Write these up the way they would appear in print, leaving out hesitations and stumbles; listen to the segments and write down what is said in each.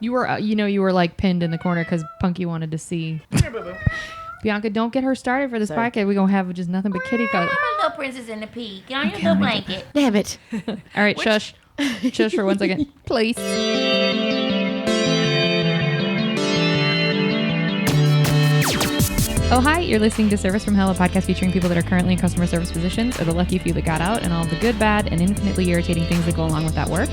You were, you were like pinned in the corner because Punky wanted to see. Bianca, don't get her started for this podcast. We're going to have just nothing but kitty cut. I'm a little princess in the pea. Get on your little blanket. Damn it. All right, shush. Shush for 1 second. Please. Oh, hi. You're listening to Service from Hell, a podcast featuring people that are currently in customer service positions or the lucky few that got out and all the good, bad, and infinitely irritating things that go along with that work.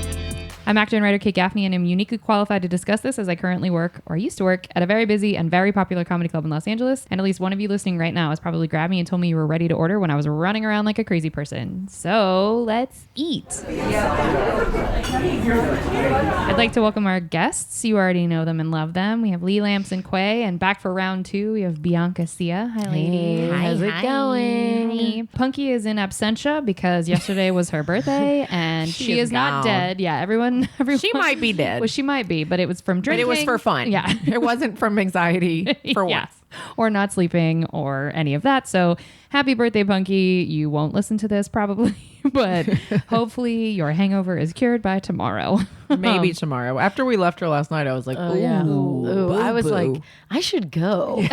I'm actor and writer Kate Gaffney, and am uniquely qualified to discuss this as I currently work, or used to work, at a very busy and very popular comedy club in Los Angeles. And at least one of you listening right now has probably grabbed me and told me you were ready to order when I was running around like a crazy person. So let's eat. I'd like to welcome our guests. You already know them and love them. We have Lee Lamson Quay, and back for round 2, we have Bianca Sia. Hi, ladies. Hey, how's it going? Hi. Punky is in absentia because yesterday was her birthday, and she is not dead. Yeah, everyone. She might be dead. Well, she might be, but it was from drinking. But it was for fun. Yeah. It wasn't from anxiety for once. Or not sleeping or any of that. So happy birthday, Punky. You won't listen to this probably, but hopefully your hangover is cured by tomorrow. Maybe tomorrow. After we left her last night, I was like, ooh, Yeah. Ooh, I was boo. like, I should go.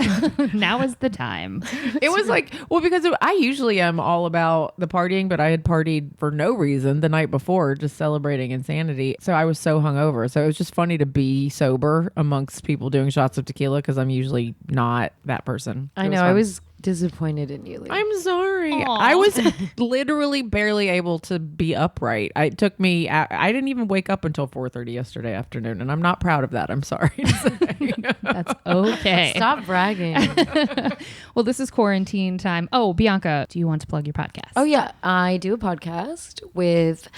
Now is the time. It was like, well, because I usually am all about the partying, but I had partied for no reason the night before, just celebrating insanity. So I was so hungover. So it was just funny to be sober amongst people doing shots of tequila because I'm usually not that person. I know. I was disappointed in you, Lee. I'm sorry. Aw. I was literally barely able to be upright. It took me, I didn't even wake up until 4:30 yesterday afternoon, and I'm not proud of that. I'm sorry to say. That's okay. Stop bragging. Well, this is quarantine time. Oh, Bianca, do you want to plug your podcast? Oh, yeah. I do a podcast with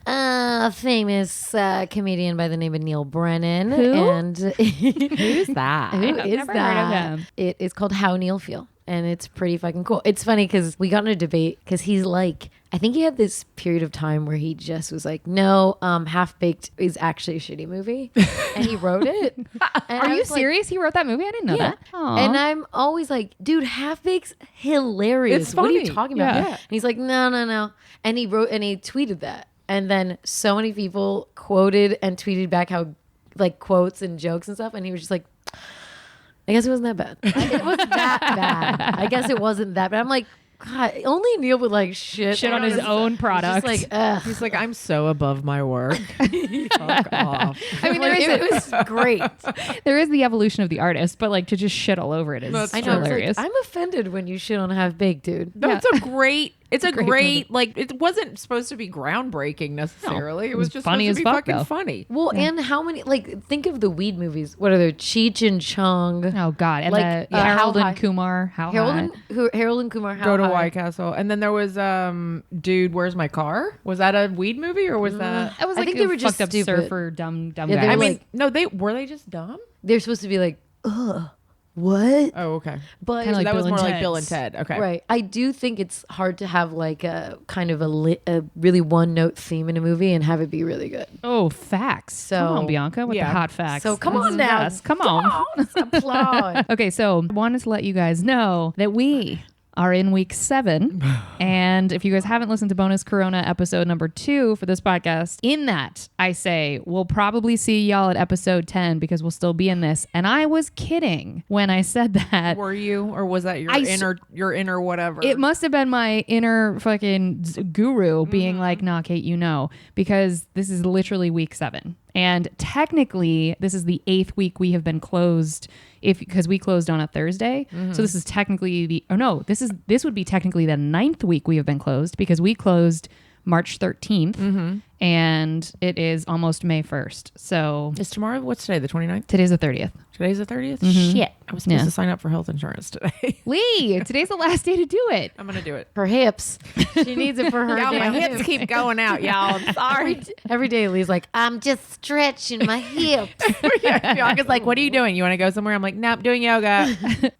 a famous comedian by the name of Neil Brennan. Who? And Who's that? Who I've is never that? heard of him. It is called How Neil Feel. And it's pretty fucking cool. It's funny because we got in a debate because he's like, I think he had this period of time where he just was like, no, Half Baked is actually a shitty movie. And he wrote it. And Are I you was like, serious? He wrote that movie? I didn't know yeah. that. Aw. And I'm always like, dude, Half Baked's hilarious. It's What are you funny. talking about? Yeah. And he's like, no. And he tweeted that. And then so many people quoted and tweeted back how like quotes and jokes and stuff. And he was just like, I guess it wasn't that bad. It wasn't that bad. I guess it wasn't that bad. I'm like, God, only Neil would like shit on his own product. Just like, ugh. He's like, I'm so above my work. Fuck off. I mean, Like, it was great. there is the evolution of the artist, but like to just shit all over it is That's I know. It's hilarious. like, I'm offended when you shit on Half Baked, dude. No, Yeah. it's a Great great like, it wasn't supposed to be groundbreaking necessarily. It was just funny supposed as to be fuck, fucking though. funny. Well, and how many, like, think of the weed movies. What are there? Cheech and Chong. Oh God! And Like, the How Harold High- and Kumar. How Harold high? Harold and Kumar. How Go to High? White Castle. And then there was Dude, Where's My Car? Was that a weed movie or was that That was I like think a they were just fucked up stupid. surfer, dumb Yeah, guy. they I were mean, like- no, were they just dumb? They're supposed to be like, ugh, what? Oh, okay. But Kinda like that Bill was and more like Ted's. Bill and Ted. Okay. right, I do think it's hard to have like a kind of a really one note theme in a movie and have it be really good. Oh, facts. So- come on, Bianca, with the Yeah. hot facts. So come This on is now. us. Come on. Applaud. Okay, so wanted to let you guys know that we are in week 7. And if you guys haven't listened to bonus Corona episode number 2 for this podcast, in that I say we'll probably see y'all at episode 10 because we'll still be in this. And I was kidding when I said that. Were you, or was that your I s- inner whatever? It must have been my inner fucking guru being like, nah, Kate, you know, because this is literally week 7. And technically, this is the 8th week we have been closed because we closed on a Thursday. So this is technically this would be technically the 9th week we have been closed because we closed March 13th and it is almost May 1st. So Is tomorrow, what's today, the 29th? today's the 30th. Today's the 30th? Mm-hmm. Shit. I was supposed Yeah. to sign up for health insurance today. Lee, today's the last day to do it. I'm going to do it. Her hips. She needs it for her. Y'all, my damn hips keep going out, y'all. I'm sorry. Every day, Lee's like, I'm just stretching my hips. Bianca's like, what are you doing? You want to go somewhere? I'm like, nope, doing yoga.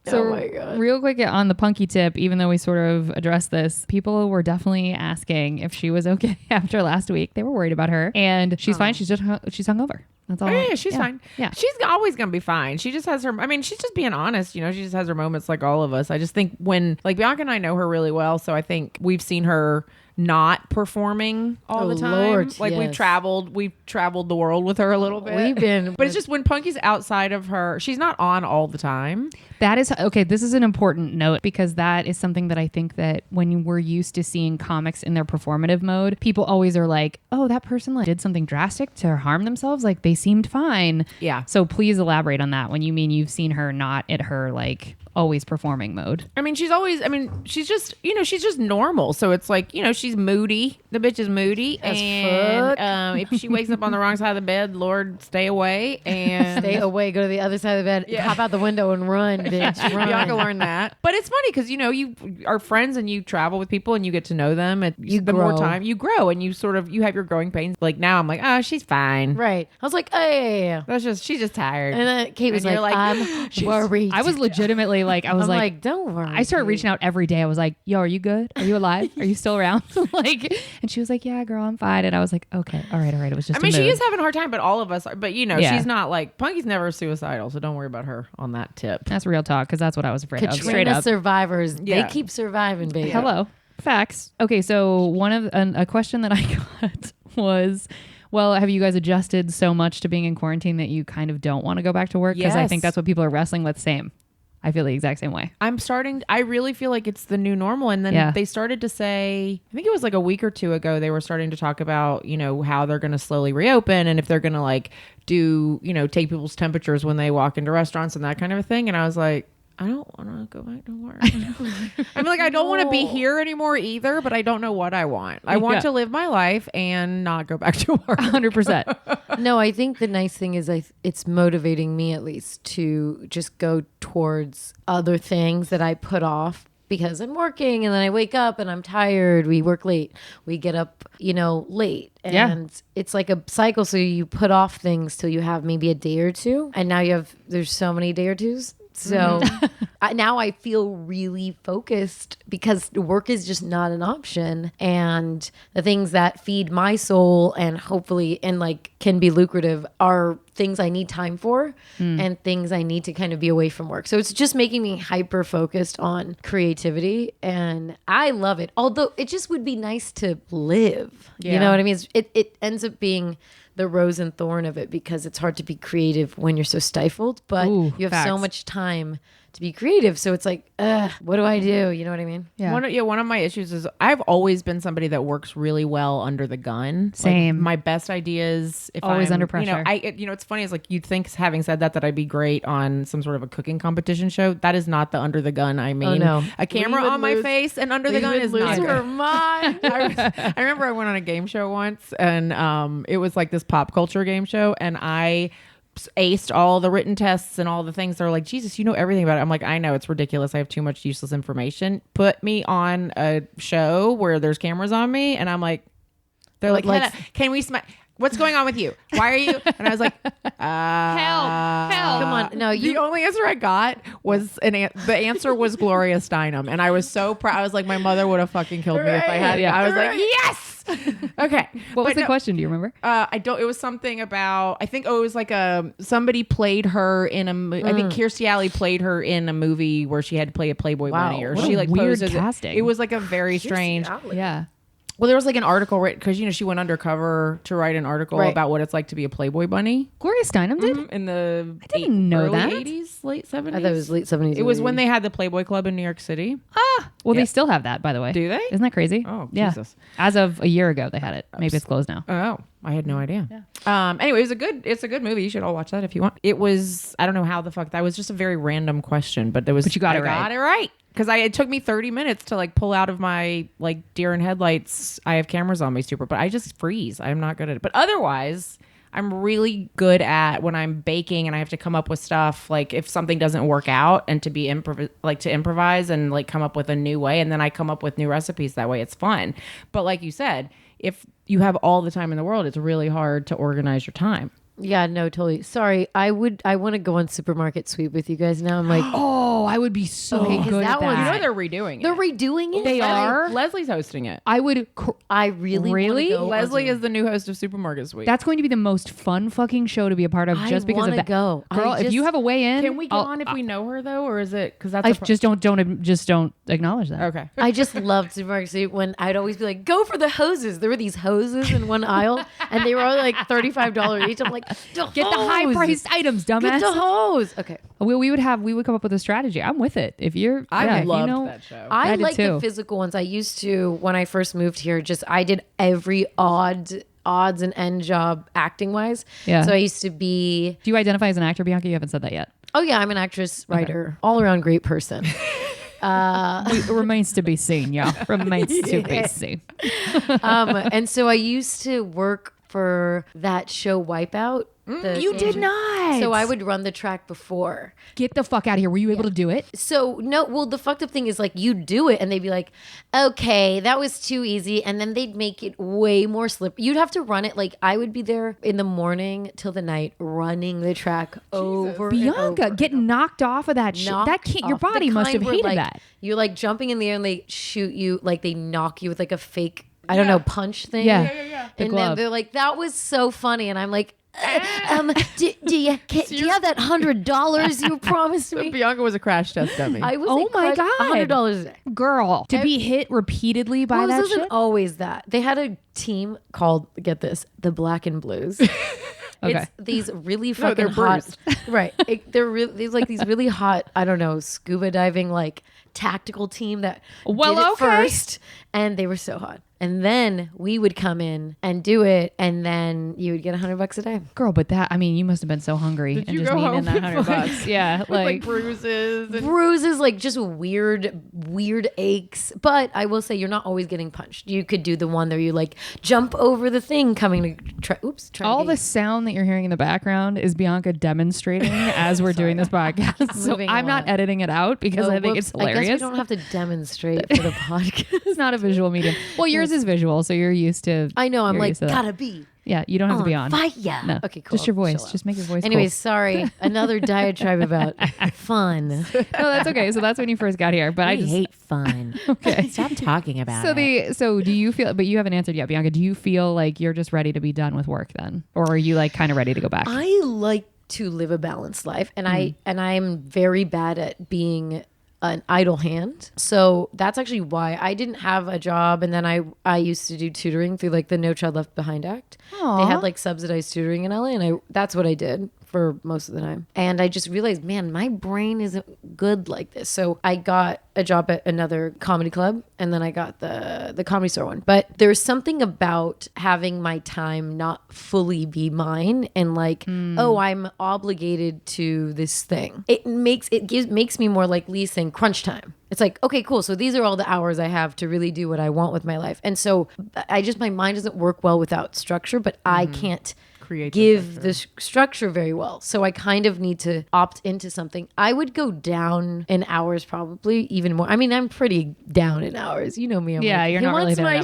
So Oh my God. real quick on the Punky tip, even though we sort of addressed this, people were definitely asking if she was okay after last week. They were worried about her, and she's fine. She's hungover. That's all. Oh, yeah, she's fine. Yeah. She's always going to be fine. She just has her, I mean, she's just being honest. You know, she just has her moments like all of us. I just think when, like, Bianca and I know her really well. So I think we've seen her not performing all Oh, the time. Lord, Like we've yes. traveled the world with her a little bit. We've been, But it's just when Punky's outside of her, she's not on all the time. That is okay. This is an important note because that is something that I think that when we're used to seeing comics in their performative mode, people always are like, "Oh, that person like did something drastic to harm themselves. Like they seemed fine." Yeah. So please elaborate on that when you mean you've seen her not at her like always performing mode. I mean, she's just, she's just normal. So it's like, she's moody. The bitch is moody. As And if she wakes up on the wrong side of the bed, Lord, stay away. And stay away, go to the other side of the bed, hop out the window and run, bitch. Run. Bianca learned that. But it's funny because, you are friends and you travel with people and you get to know them. And the more grow. time you grow and you have your growing pains. Like now I'm like, oh, she's fine. Right. I was like, hey. She's just tired. And then Kate was And you're like, like, I'm she's- worried. I was legitimately like, I was I'm like, like, don't worry. I started Kate." reaching out every day. I was like, "Yo, are you good? Are you alive? Are you still around?" Like, and she was like, "Yeah, girl, I'm fine." And I was like, "Okay, all right." It was just. I mean, a she mood. is having a hard time, but all of us are. But, Yeah. she's not like, Punky's never suicidal. So don't worry about her on that tip. That's real talk because that's what I was afraid of. Straight Katrina up. survivors, Yeah. they keep surviving, baby. Hello. Facts. Okay, so one of a question that I got was, well, have you guys adjusted so much to being in quarantine that you kind of don't want to go back to work? Because I think Yes. that's what people are wrestling with. Same. I feel the exact same way. I really feel like it's the new normal. And then Yeah. they started to say, I think it was like a week or two ago, they were starting to talk about, how they're going to slowly reopen and if they're going to like do, take people's temperatures when they walk into restaurants and that kind of a thing. And I was like, I don't want to go back to work. I'm like, I don't want to be here anymore either, but I don't know what I want. I want Yeah. to live my life and not go back to work. 100%. No, I think the nice thing is it's motivating me at least to just go towards other things that I put off because I'm working and then I wake up and I'm tired. We work late. We get up, late. And Yeah. it's like a cycle. So you put off things till you have maybe a day or two. And now there's so many day or twos. So now I feel really focused because work is just not an option. And the things that feed my soul and hopefully and like can be lucrative are things I need time for and things I need to kind of be away from work. So it's just making me hyper focused on creativity and I love it. Although it just would be nice to live. You Yeah. know what I mean? It ends up being the rose and thorn of it because it's hard to be creative when you're so stifled, but Ooh, you have so facts. much time to be creative. So it's like, what do I do? You know what I mean? Yeah. One of my issues is I've always been somebody that works really well under the gun. Like, Same. my best ideas, if Always I'm, under pressure. It's funny. It's like you'd think, having said that I'd be great on some sort of a cooking competition show. That is not the under the gun. I mean, no. a camera We would on my lose- face and under the gun is not her good. mind. I remember I went on a game show once, and it was like this pop culture game show, and I aced all the written tests and all the things. They're like, Jesus, you know everything about it. I'm like, I know, it's ridiculous. I have too much useless information. Put me on a show where there's cameras on me, and I'm like, they're like, Like- "Hannah, can we what's going on with you? Why are you? And I was like, Help. Come on. No, the only answer I got was the answer was Gloria Steinem, and I was so proud. I was like, my mother would have fucking killed me if I had. Yeah. I was like, yes. Okay. What was But the no, question? Do you remember? I don't. It was something about. I think. Oh, it was like somebody played her in a. I think Kirstie Alley played her in a movie where she had to play a Playboy Wow, bunny, or what she a like weird posed as casting. It was like a very strange. Yeah. Well, there was like an article written because she went undercover to write an article Right. about what it's like to be a Playboy bunny Gloria Steinem did? in the I didn't know early that. 80s, late 70s. I thought it was late 70s. It was when they had the Playboy Club in New York City. Well, Yeah. they still have that, by the way. Do they? Isn't that crazy? Oh, yeah. Jesus. As of a year ago, they had it. Maybe it's closed now. Oh, I had no idea. Anyway, it's a good movie. You should all watch that if you want. It was, I don't know how the fuck that was, just a very random question, but there was. But you got it right. Got it right. Because it took me 30 minutes to like pull out of my like deer in headlights. I have cameras on me, super, but I just freeze. I'm not good at it. But otherwise, I'm really good at when I'm baking and I have to come up with stuff. Like if something doesn't work out, and to improvise and like come up with a new way, and then I come up with new recipes that way. It's fun. But like you said, if you have all the time in the world, it's really hard to organize your time. Yeah, no, totally. Sorry, I want to go on supermarket sweep with you guys now. I'm like, Oh, I would be so Okay, 'cause good that at one's- that. You know they're redoing they're it. redoing it. They are? Leslie's hosting it. I would. I really wanna Really? go on Leslie is the new host of Supermarket Sweep. That's going to be the most fun fucking show to be a part of, I just because of wanna that. go. I Girl, if just- you have a way in, Can we get I'll- on if we know her though, or is it because that's I a just don't acknowledge that. okay? I just loved supermarket sweep when I'd always be like, go for the hoses. There were these hoses in one aisle, and they were all like $35 each. I'm like, Get the high priced items, Get dumbass. the hose. Okay. We would come up with a strategy. I'm with it. If you're, I if loved you know, that show. I did like too. the physical ones. I used to when I first moved here. I did every odds and end job acting wise. Yeah. So I used to be. Do you identify as an actor, Bianca? You haven't said that yet. Oh yeah, I'm an actress, writer, all around great person. It remains to be seen, yeah. Remains to be seen. And so I used to work for that show Wipeout. You did not. So I would run the track before. Get the fuck out of here. Were you able to do it? So no, well, the fucked up thing is like you do it and they'd be like, okay, that was too easy. And then they'd make it way more slippery. You'd have to run it. Like I would be there in the morning till the night running the track over and Bianca, over. get knocked off of that shit. That Knocked can't. Your off. The body must have kind where, hated like, that. You're like jumping in the air and they shoot you, like they knock you with like a fake, I don't know, punch thing. Yeah. The And glove. then they're like, that was so funny. And I'm like, do you have that $100 you promised me? Bianca was a crash test dummy. I was Oh my God. $100 a day. Girl, to be hit repeatedly by Well, that this isn't shit. always that. They had a team called, get this, the Black and Blues. Okay. It's these really they're fucking hot, bruised. right? They're really these really hot. I don't know, scuba diving like tactical team that Well, did it okay. first, and they were so hot. And then we would come in and do it, and then you would get $100 a day. Girl, but that, I mean, you must have been so hungry Did and you just go needing home that with, $100. Yeah. With, Like, bruises and Bruises, like just weird aches. But I will say, you're not always getting punched. You could do the one where you like jump over the thing coming to try. Oops. Try all to the get- sound that you're hearing in the background is Bianca demonstrating as we're doing this podcast. So Moving I'm not along. editing it out because Oh, I think whoops. it's hilarious. I guess we don't have to demonstrate for the podcast. It's not a visual medium. Well, yours is visual, so you're used to. I know. I'm you're like, used to that. gotta be. Yeah, you don't have to be on. Fire. No. Okay, cool. Just your voice. Chill out. Just make your voice. Anyways, sorry. Another diatribe about fun. cool. No, that's okay. So that's when you first got here. But I just fun. okay. Stop talking about So do you feel? But you haven't answered yet, Bianca. Do you feel like you're just ready to be done with work then, or are you like kind of ready to go back? I like to live a balanced life, and I'm very bad at being an idle hand. So that's actually why I didn't have a job, and then I used to do tutoring through like the No Child Left Behind Act. Aw. They had like subsidized tutoring in LA, and that's what I did for most of the time. And I just realized, man, my brain isn't good like this. So I got a job at another comedy club, and then I got the Comedy Store one. But there's something about having my time not fully be mine, and like, oh, I'm obligated to this thing. It makes me more like Lee saying crunch time. It's like, okay, cool. So these are all the hours I have to really do what I want with my life. And so my mind doesn't work well without structure, but I can't create the give the structure very well. So I kind of need to opt into something. I would go down in hours, probably even more. I mean, I'm pretty down in hours. You know me. I'm yeah, like, you're "Who not really wants there my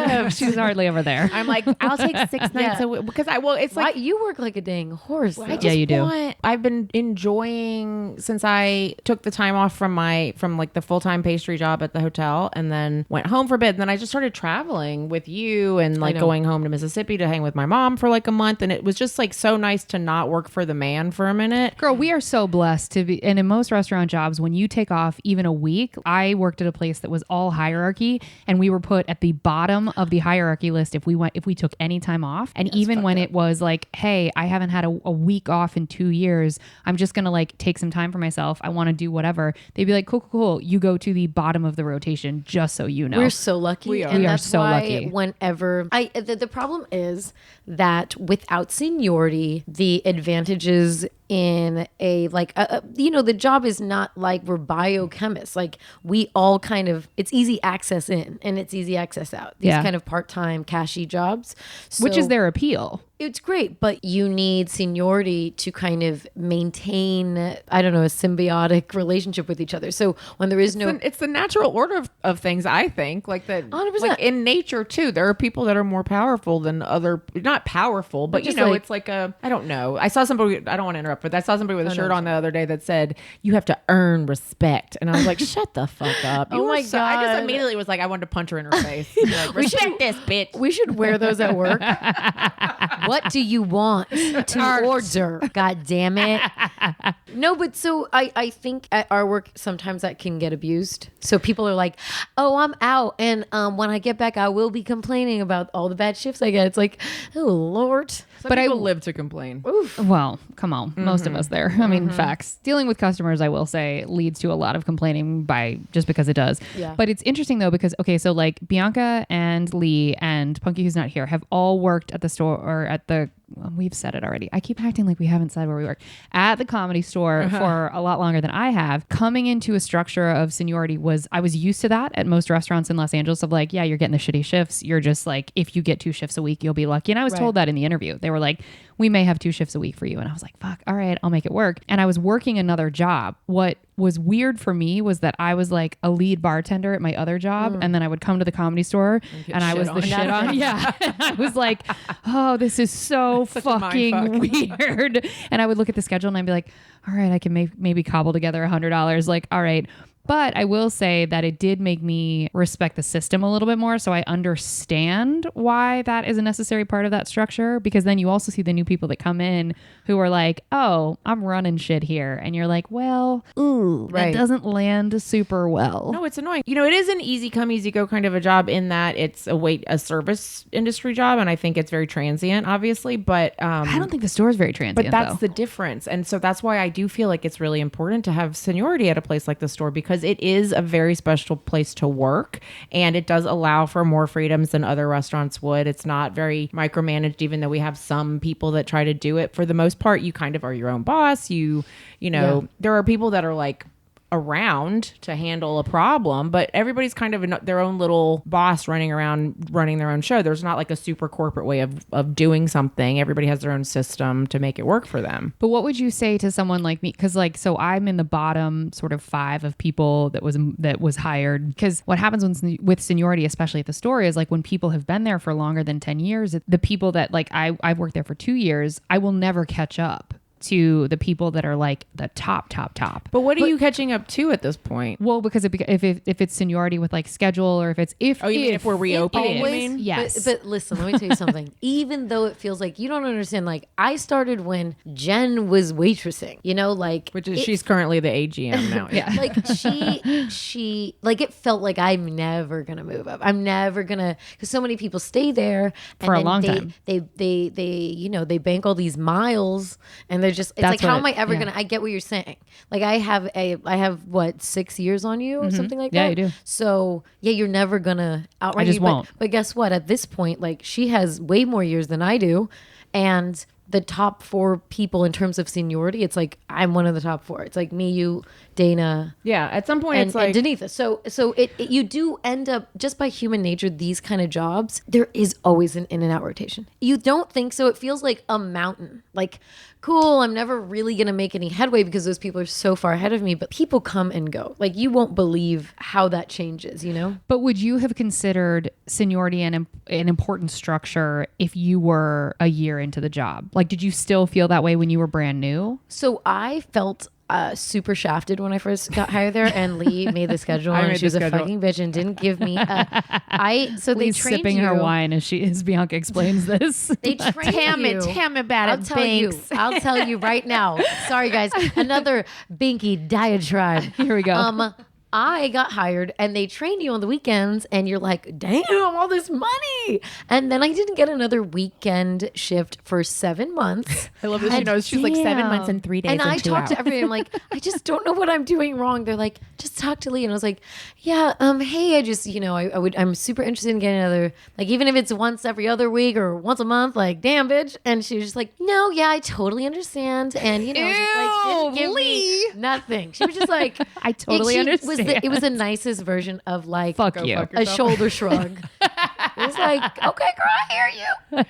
that much. shift?" She's hardly ever there. I'm like, I'll take 6 nights a week because it's Why, like you work like a dang horse. though. I just Yeah, you do. I've been enjoying since I took the time off from like the full-time pastry job at the hotel and then went home for a bit. And then I just started traveling with you and like know. going home to Mississippi to hang with my mom for like a month. And it was just like so nice to not work for the man for a minute. Girl, we are so blessed to be, and in most restaurant jobs, when you take off even a week, I worked at a place that was all hierarchy, and we were put at the bottom of the hierarchy list if we took any time off. And even when it was like, hey, I haven't had a week off in 2 years, I'm just gonna like take some time for myself. I want to do whatever. They'd be like, cool. You go to the bottom of the rotation, just so you know. We're so lucky. We are. And We are that's so why lucky. whenever the problem is that without seniority, the advantages in a like the job is not like we're biochemists. Like we all kind of, it's easy access in and it's easy access out, these kind of part-time cashy jobs, which is So their appeal. it's great, but you need seniority to kind of maintain, I don't know, a symbiotic relationship with each other. So when there is no, It's the natural order of things, I think. Like that, 100%. like in nature too. There are people that are more powerful than other. Not powerful, but you just know, like- it's like a. I don't know. I saw somebody. I don't want to interrupt, but I saw somebody with a shirt on the other day that said, "You have to earn respect," and I was like, "Shut the fuck up!" Oh my I God. just immediately was like, I wanted to punch her in her face. Like, respect this bitch. we should wear those at work. What do you want to order? God damn it. No, but so I think at our work, sometimes that can get abused. So people are like, oh, I'm out. And when I get back, I will be complaining about all the bad shifts I get. It's like, oh, Lord. Some But people live to complain. Well, come on. Most of us there. I mean, facts. Dealing with customers, I will say, leads to a lot of complaining just because it does. Yeah. But it's interesting though, because, okay, so like Bianca and Lee and Punky, who's not here, have all worked at the store or at the, we've said it already. I keep acting like we haven't said where we work. At the Comedy Store for a lot longer than I have. Coming into a structure of seniority I was used to that at most restaurants in Los Angeles of like, yeah, you're getting the shitty shifts. You're just like, if you get 2 shifts a week, you'll be lucky. And I was told that in the interview. They were like, we may have 2 shifts a week for you. And I was like, fuck, all right, I'll make it work. And I was working another job. What was weird for me was that I was like a lead bartender at my other job. And then I would come to the Comedy Store and I was the shit on. Yeah. And I was like, oh, this is so fucking weird. And I would look at the schedule and I'd be like, all right, I can maybe cobble together $100. Like, all right. But I will say that it did make me respect the system a little bit more. So I understand why that is a necessary part of that structure, because then you also see the new people that come in who are like, oh, I'm running shit here. And you're like, well, ooh, that doesn't land super well. No, it's annoying. You know, it is an easy come, easy go kind of a job in that it's a service industry job. And I think it's very transient, obviously. But I don't think the store is very transient, but that's though. the difference. And so that's why I do feel like it's really important to have seniority at a place like the store, because it is a very special place to work and it does allow for more freedoms than other restaurants would. It's not very micromanaged, even though we have some people that try to do it. For the most part, you kind of are your own boss. You know, there are people that are like around to handle a problem, but everybody's kind of their own little boss running around running their own show. There's not like a super corporate way of doing something. Everybody has their own system to make it work for them. But what would you say to someone like me? Because like, so I'm in the bottom sort of 5 of people that was hired. Because what happens with seniority, especially at the store, is like when people have been there for longer than 10 years, the people that like I've worked there for 2 years, I will never catch up to the people that are like the top. But what are you catching up to at this point? Well, because if it's seniority with like schedule, or if we're reopening? it is, yes. But listen, let me tell you something. Even though it feels like you don't understand, like I started when Jen was waitressing, you know, like She's currently the AGM now. Yeah. like she like it felt like I'm never gonna move up. I'm never gonna, because so many people stay there For a then long time. They you know, they bank all these miles and they're just, it's That's like, how what am I ever yeah. gonna, I get what you're saying. Like I have what, 6 years on you or something like Yeah, that. you do. So yeah, you're never gonna outright. I just me, won't. But guess what? At this point, like she has way more years than I do, and the top 4 people in terms of seniority, it's like I'm one of the top 4. It's like me, you, Dana, Yeah, at some point and, it's like and Denitha. So it you do end up, just by human nature, these kind of jobs, there is always an in and out rotation. You don't think so? It feels like a mountain. Like, cool, I'm never really gonna make any headway because those people are so far ahead of me. But people come and go. Like you won't believe how that changes. You know. But would you have considered seniority an important structure if you were a year into the job? Like, did you still feel that way when you were brand new? So I felt super shafted when I first got hired there, and Lee made the schedule, and made she was the a schedule. fucking bitch and didn't give me. So they Lee's trained sipping you. her wine as Bianca explains this. They trained you. tell me about I'll tell you right now. Sorry, guys. Another binky diatribe. Here we go. I got hired and they trained you on the weekends and you're like, damn, all this money. And then I didn't get another weekend shift for 7 months. I love that she knows. She's like 7 months and 3 days And and I 2 talked hours. to everybody. I'm like, I just don't know what I'm doing wrong. They're like, just talk to Lee. And I was like, yeah, hey, I just, I'm super interested in getting another, like, even if it's once every other week or once a month, like, damn, bitch. And she was just like, no, yeah, I totally understand. And, just like, didn't give me nothing. She was just like, I totally understand. It was the nicest version of like, Fuck you. a shoulder shrug. It was like, okay, girl, I hear you.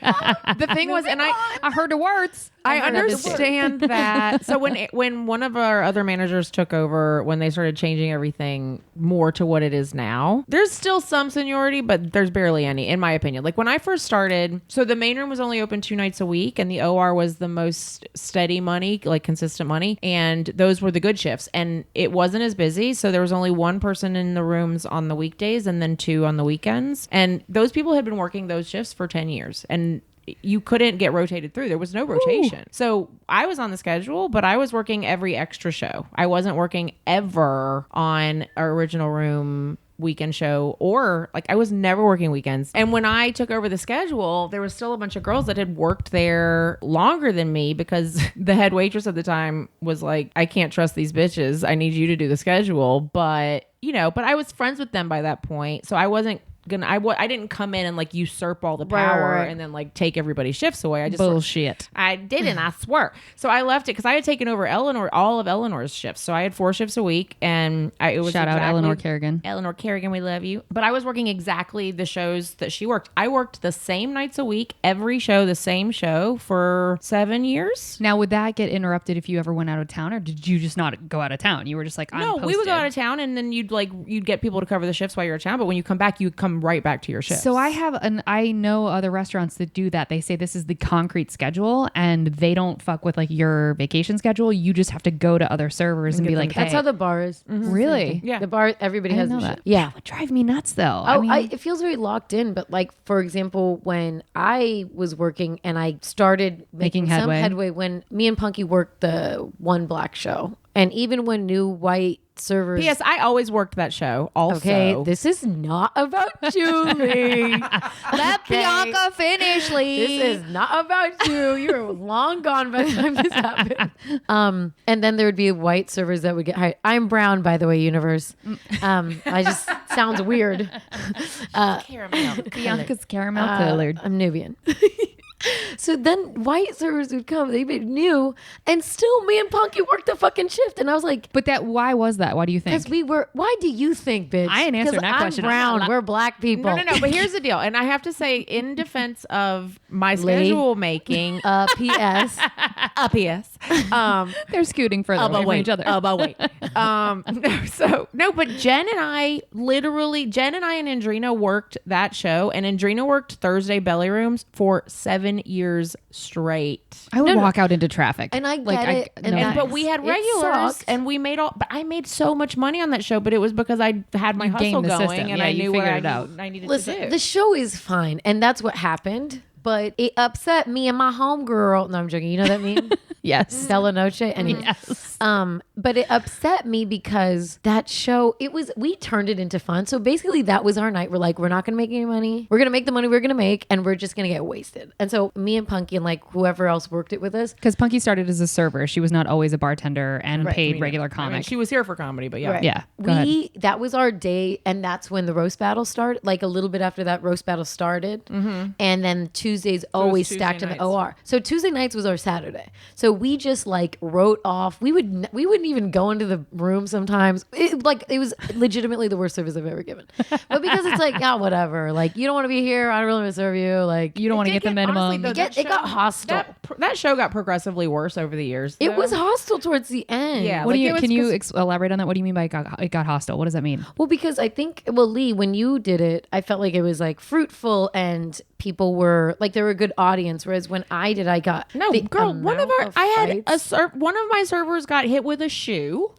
The thing was, and I heard the words. I heard of this understand that. So when one of our other managers took over, when they started changing everything more to what it is now, there's still some seniority, but there's barely any, in my opinion. Like when I first started, so the main room was only open 2 nights a week, and the OR was the most steady money, like consistent money, and those were the good shifts. And it wasn't as busy, so there was only one person in the rooms on the weekdays, and then 2 on the weekends. And those people had been working those shifts for 10 years, and you couldn't get rotated through. There was no rotation. So I was on the schedule, but I was working every extra show. I wasn't working ever on our original room weekend show, or like I was never working weekends. And when I took over the schedule, there was still a bunch of girls that had worked there longer than me, because the head waitress at the time was like, I can't trust these bitches. I need you to do the schedule. But but I was friends with them by that point. So I wasn't I didn't come in and like usurp all the power Right. and then like take everybody's shifts away. I just Bullshit. I didn't, I swear. So I left it because I had taken over all of Eleanor's shifts. So I had 4 shifts a week, and it was Shout out Eleanor Kerrigan. Eleanor Kerrigan, we love you. But I was working exactly the shows that she worked. I worked the same nights a week, every show, the same show for 7 years. Now, would that get interrupted if you ever went out of town, or did you just not go out of town? You were just like, I'm No, we would posted. go out of town, and then you'd get people to cover the shifts while you're in town. But when you come back, you come right back to your shift. So I know other restaurants that do that. They say this is the concrete schedule, and they don't fuck with like your vacation schedule. You just have to go to other servers and be like, hey, That's how the bar is. really? Yeah. The bar, everybody I has didn't their know shit. that. Yeah. That would drive me nuts, though. Oh, I mean, it feels very locked in. But like, for example, when I was working and I started making some headway when me and Punky worked the One Black show, and even when new white servers. P.S. I always worked that show. Also, Okay, this is not about Julie. let Bianca finish, Lee. This is not about you. You're long gone by the time this happened. And then there would be white servers that would get hired. I'm brown, by the way, universe. I just sounds weird. Bianca's caramel colored. I'm Nubian. So then white servers would come. They would new, and still me and Punky worked the fucking shift. And I was like, But why was that? Why do you think? because we were. Why do you think, bitch? I ain't answering 'Cause that I'm question. Brown. We're black people. No. But here's the deal, and I have to say, in defense of my schedule making, P.S. P.S. They're scooting further away from each other. but wait. But Jen and I and Andrina worked that show, and Andrina worked Thursday belly rooms for 7 years straight. I would walk out into traffic. And I get it, and no that- But we had It regulars, sucked. and we made but I made so much money on that show, but it was because I had my You hustle gamed the going, system. and Yeah, I you knew what figured it out. I needed to Listen, do. the show is fine, and that's what happened. But it upset me and my homegirl. No, I'm joking. You know that meme? yes. Stella Noche. Anyway. Yes. But it upset me because that show, we turned it into fun. So basically that was our night. We're like, we're not going to make any money. We're going to make the money we're going to make, and we're just going to get wasted. And so me and Punky and like whoever else worked it with us. Because Punky started as a server. She was not always a bartender and paid regular I mean, comic. she was here for comedy, but yeah. Right. Yeah. Go ahead. That was our day, and that's when the roast battle started. Like a little bit after that roast battle started, and then Tuesdays always Tuesday stacked in the nights. OR. So Tuesday nights was our Saturday. So we just like wrote off. We wouldn't even go into the room sometimes. It was legitimately the worst service I've ever given. But because it's like, yeah, whatever. Like you don't want to be here. I don't really want to serve you. Like You don't want to get the minimum. Honestly, though, it got hostile. That show got progressively worse over the years. It though. was hostile towards the end. Yeah. What like, do it you? was Can you 'cause- elaborate on that? What do you mean by it got hostile? What does that mean? Well, because I think, Lee, when you did it, I felt like it was like fruitful and people were like, they were a good audience. Whereas when I did, I got No, the girl. One of amount one of my servers got hit with a shoe.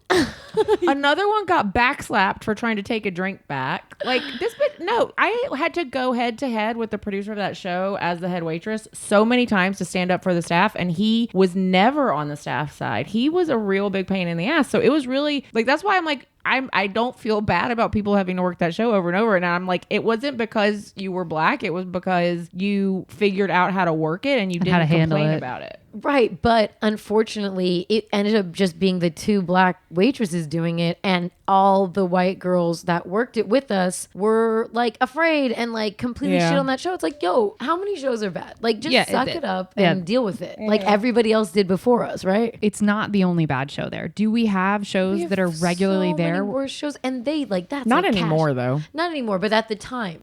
Another one got backslapped for trying to take a drink back. Like this, but no, I had to go head to head with the producer of that show as the head waitress so many times to stand up for the staff, and he was never on the staff side. He was a real big pain in the ass. So it was really like that's why I'm like, I don't feel bad about people having to work that show over and over. And I'm like, it wasn't because you were black. It was because you figured out how to work it and you how to didn't handle complain it. about it. Right, but unfortunately, it ended up just being the two black waitresses doing it, and all the white girls that worked it with us were like afraid and like completely Yeah. shit on that show. It's like, yo, how many shows are bad? Like, just Yeah, suck it- it up yeah. and deal with it, like everybody else did before us, right? It's not the only bad show there. Do we have shows We have that are regularly so there? many worse shows, and they like that's Not like, cash. anymore, though. Not anymore, but at the time.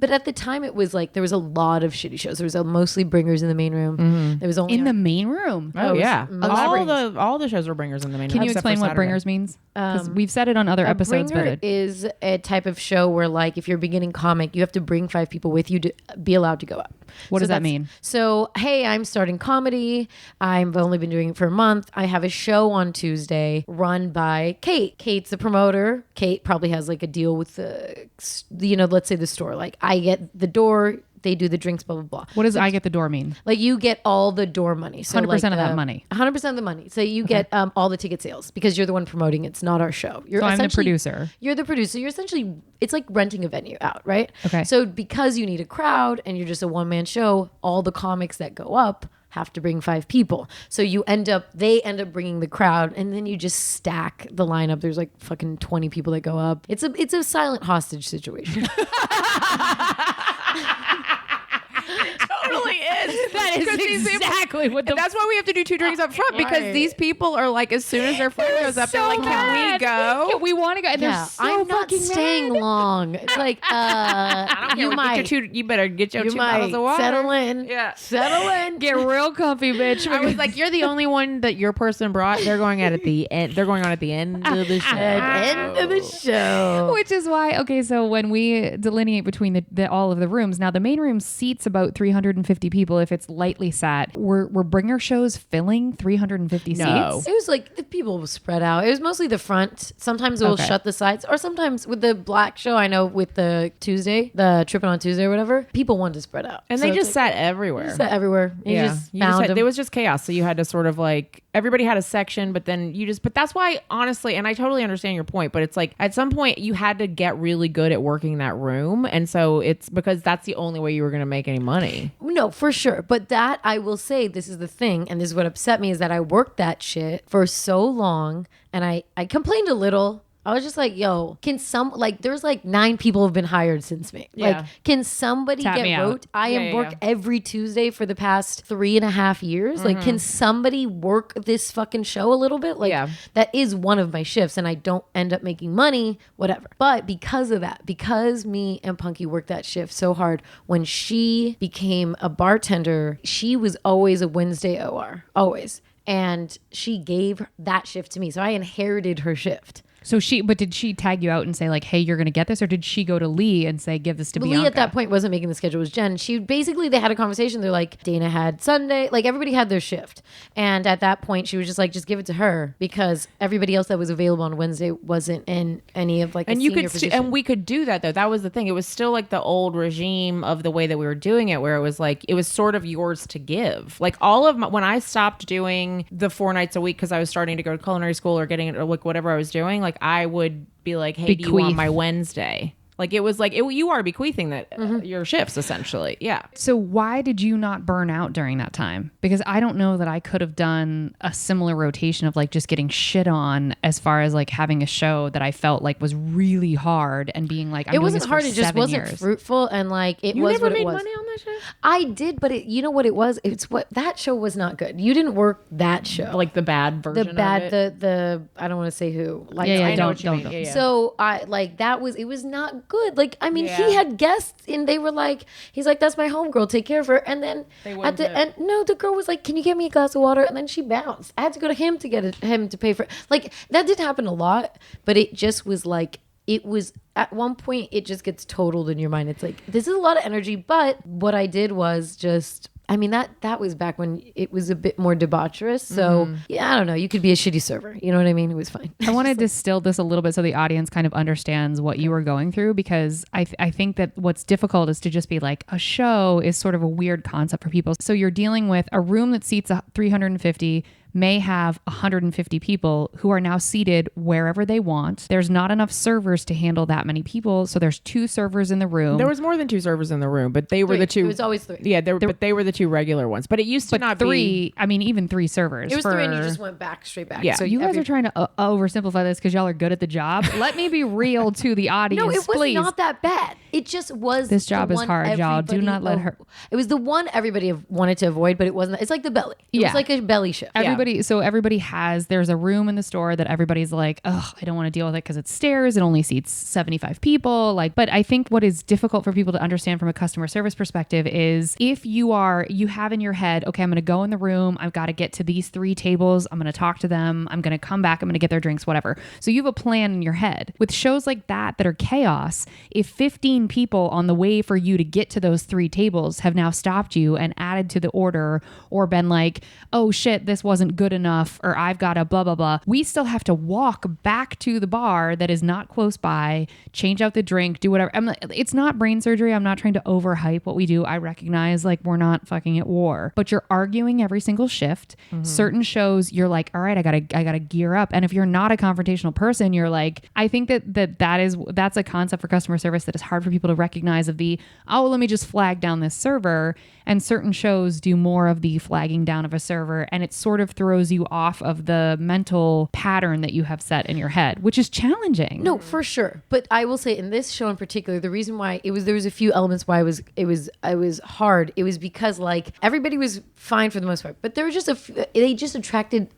It was like there was a lot of shitty shows. There was mostly Bringers in the main room. There was only In the main room. Oh, it was yeah. mostly All the shows were bringers in the main Can room, you except explain for what Saturday. Bringers means? Because we've said it on other episodes, Bringer but is a type of show where, like, if you're a beginning comic, you have to bring 5 people with you to be allowed to go up. What does that that's- mean? So, hey, I'm starting comedy. I've only been doing it for a month. I have a show on Tuesday run by Kate. Kate's the promoter. Kate probably has like a deal with let's say the store. Like, I get the door. They do the drinks, blah, blah, blah. what does I get the door mean? Like, you get all the door money. So 100% like, of that money. 100% of the money. So you get all the ticket sales because you're the one promoting. It's not our show. You're So I'm the essentially- producer. You're the producer. You're essentially, it's like renting a venue out, right? Okay. So because you need a crowd and you're just a one-man show, all the comics that go up have to bring 5 people. So they end up bringing the crowd, and then you just stack the lineup. There's like fucking 20 people that go up. It's a silent hostage situation. Totally is. That Because these people- exactly what the That's why we have to do 2 drinks up front, because Right. these people are like, as soon as their friend goes up, they're like, can we mad. go? Yeah, we want to go. And they're Yeah, so I'm not fucking staying mad. long. It's like, you might, You better get your you 2 bottles might of water. settle in. Yeah. Settle in. Get real comfy, bitch. I was like, you're the only one that your person brought. They're going out at the end. They're going on at the end of the show. End of the show. Which is why, okay, so when we delineate between all of the rooms, now the main room seats about 350 people if it's lightly sat. Were bringer shows filling 350 No. seats? It was like the people were spread out. It was mostly the front. Sometimes it will Okay. shut the sides, or sometimes with the black show. I know with the Tuesday, the Tripping on Tuesday or whatever, people wanted to spread out, And So they it's just like, sat everywhere. sat everywhere. You just found them. there was just chaos. So you had to sort of like, everybody had a section, but then but that's why, honestly, and I totally understand your point, but it's like at some point you had to get really good at working that room. And so it's because that's the only way you were going to make any money. No, for sure. But that, I will say, this is the thing, and this is what upset me, is that I worked that shit for so long, and I complained a little. I was just like, yo, there's like 9 people have been hired since me. Yeah. Like, can somebody Tap me get out. wrote? I Yeah, am yeah, work yeah. every Tuesday for the past 3.5 years. Like, can somebody work this fucking show a little bit? Like, Yeah. that is one of my shifts, and I don't end up making money, whatever. But because of that, because me and Punky worked that shift so hard, when she became a bartender, she was always a Wednesday OR, always. And she gave that shift to me. So I inherited her shift. So did she tag you out and say like, hey, you're going to get this? Or did she go to Lee and say, give this to But Bianca? Lee at that point wasn't making the schedule. It was Jen. They had a conversation. They're like, Dana had Sunday. Like, everybody had their shift. And at that point, she was just like, just give it to her, because everybody else that was available on Wednesday wasn't in any of like a And you senior could, position. and we could do that though. That was the thing. It was still like the old regime of the way that we were doing it, where it was like, it was sort of yours to give. Like when I stopped doing the 4 nights a week, because I was starting to go to culinary school or getting or like whatever I was doing, like I would be like, hey, do you want Bequeath. my Wednesday? Like, it was like, you are bequeathing that Mm-hmm. your shifts essentially. Yeah. So why did you not burn out during that time? Because I don't know that I could have done a similar rotation of like just getting shit on as far as like having a show that I felt like was really hard and being like, I'm it doing wasn't this hard. for It just 7 wasn't years. fruitful, and like it You was never what made it was. money on that show? I did, but you know what it was? It's what that show was not good. You didn't work that show. Like the bad version the bad, of it? the I don't want to say who. Like, Yeah, yeah, I I know don't- what you mean. don't. Yeah, yeah. So I like it was not good. Like, I mean, Yeah. he had guests and they were like, he's like, that's my homegirl, take care of her. And then They at wouldn't the do it. end, no, the girl was like, can you get me a glass of water? And then she bounced. I had to go to him to get him to pay for it. Like, that did happen a lot, but it just was like, it was at one point, it just gets totaled in your mind. It's like, this is a lot of energy. But what I did was just, I mean, that was back when it was a bit more debaucherous. So yeah, I don't know. You could be a shitty server. You know what I mean? It was fine. I want to distill this a little bit so the audience kind of understands what you were going through, because I think that what's difficult is to just be like, a show is sort of a weird concept for people. So you're dealing with a room that seats 350, may have 150 people who are now seated wherever they want. There's not enough servers to handle that many people. So there's 2 servers in the room. There was more than 2 servers in the room, but they were 3. the 2. It was always 3. Yeah, but they were the 2 regular ones. But it used to not 3, be. I mean, even 3 servers. It was 3 and you just went straight back. Yeah. So You guys are trying to oversimplify this because y'all are good at the job. Let me be real to the audience, No, it was please. not that bad. It just was. This the job is one hard, y'all. Do everybody not let her- It was the one everybody wanted to avoid, but it wasn't. It's like the belly. It Yeah. was like a belly shift. Everybody has, there's a room in the store that everybody's like, oh, I don't want to deal with it because it's stairs. It only seats 75 people. But I think what is difficult for people to understand from a customer service perspective is if you have in your head, okay, I'm going to go in the room. I've got to get to these 3 tables. I'm going to talk to them. I'm going to come back. I'm going to get their drinks, whatever. So you have a plan in your head. With shows like that are chaos, if 15 people on the way for you to get to those 3 tables have now stopped you and added to the order or been like, oh shit, this wasn't good enough, or I've got a blah, blah, blah. We still have to walk back to the bar that is not close by, change out the drink, do whatever. It's not brain surgery. I'm not trying to overhype what we do. I recognize like we're not fucking at war, but you're arguing every single shift. Certain shows you're like, all right, I gotta gear up. And if you're not a confrontational person, you're like, I think that's a concept for customer service that is hard for people to recognize of let me just flag down this server. And certain shows do more of the flagging down of a server, and it sort of throws you off of the mental pattern that you have set in your head, which is challenging. No, for sure. But I will say in this show in particular, the reason why there was a few elements why it was hard. It was because like everybody was fine for the most part, but there were just they just attracted.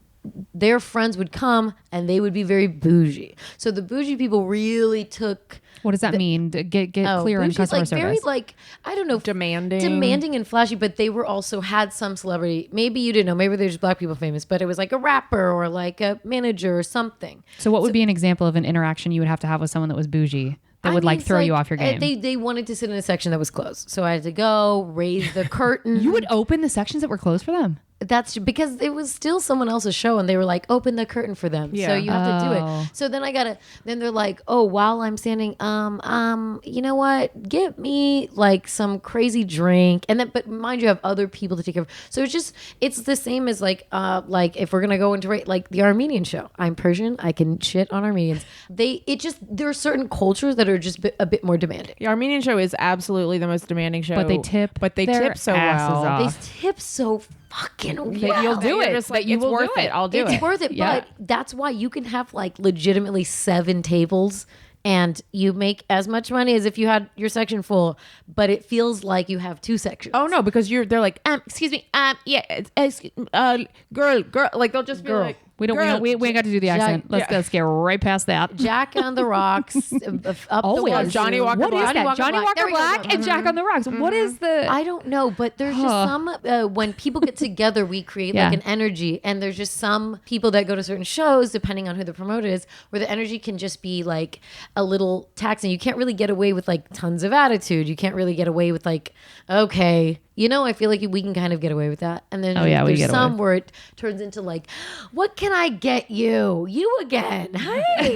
Their friends would come and they would be very bougie. So the bougie people really took. What does that mean? Get clear on bougie, customer like, service. Very like, I don't know, demanding and flashy, but they were also had some celebrity. Maybe you didn't know. Maybe they're just black people famous, but it was like a rapper or like a manager or something. So what would be an example of an interaction you would have to have with someone that was bougie? That would throw you off your game. They wanted to sit in a section that was closed, so I had to go raise the curtain. You would open the sections that were closed for them. That's because it was still someone else's show and they were like, open the curtain for them. Yeah. So you have to do it. So then then they're like, oh, while I'm standing, you know what? Get me like some crazy drink. And then, but mind you, have other people to take care of. So it's the same as like if we're going to go into like the Armenian show, I'm Persian. I can shit on Armenians. There are certain cultures that are just a bit more demanding. The Armenian show is absolutely the most demanding show. But they tip their tip so asses well. off. They tip so fucking well. You'll do it. Just like, That you it's will worth do it. it. I'll do it. It's worth it, Yeah. but that's why you can have like legitimately 7 tables and you make as much money as if you had your section full, but it feels like you have 2 sections. Oh no, because they're like, excuse me, girl, like they'll just be Girl. like, We ain't got to do the accent. Let's get right past that. Jack on the Rocks, up Always. the wazoo. Johnny Walker What is Black. that? Johnny Walker There we go. Black and Jack on the Rocks. What is the? I don't know, but there's just some when people get together, we create Yeah. like an energy, and there's just some people that go to certain shows, depending on who the promoter is, where the energy can just be like a little taxing. You can't really get away with like tons of attitude. You can't really get away with like, okay, I feel like we can kind of get away with that. And then Oh, yeah, we there's get away. some where it turns into like, what can I get you? You again? Hey,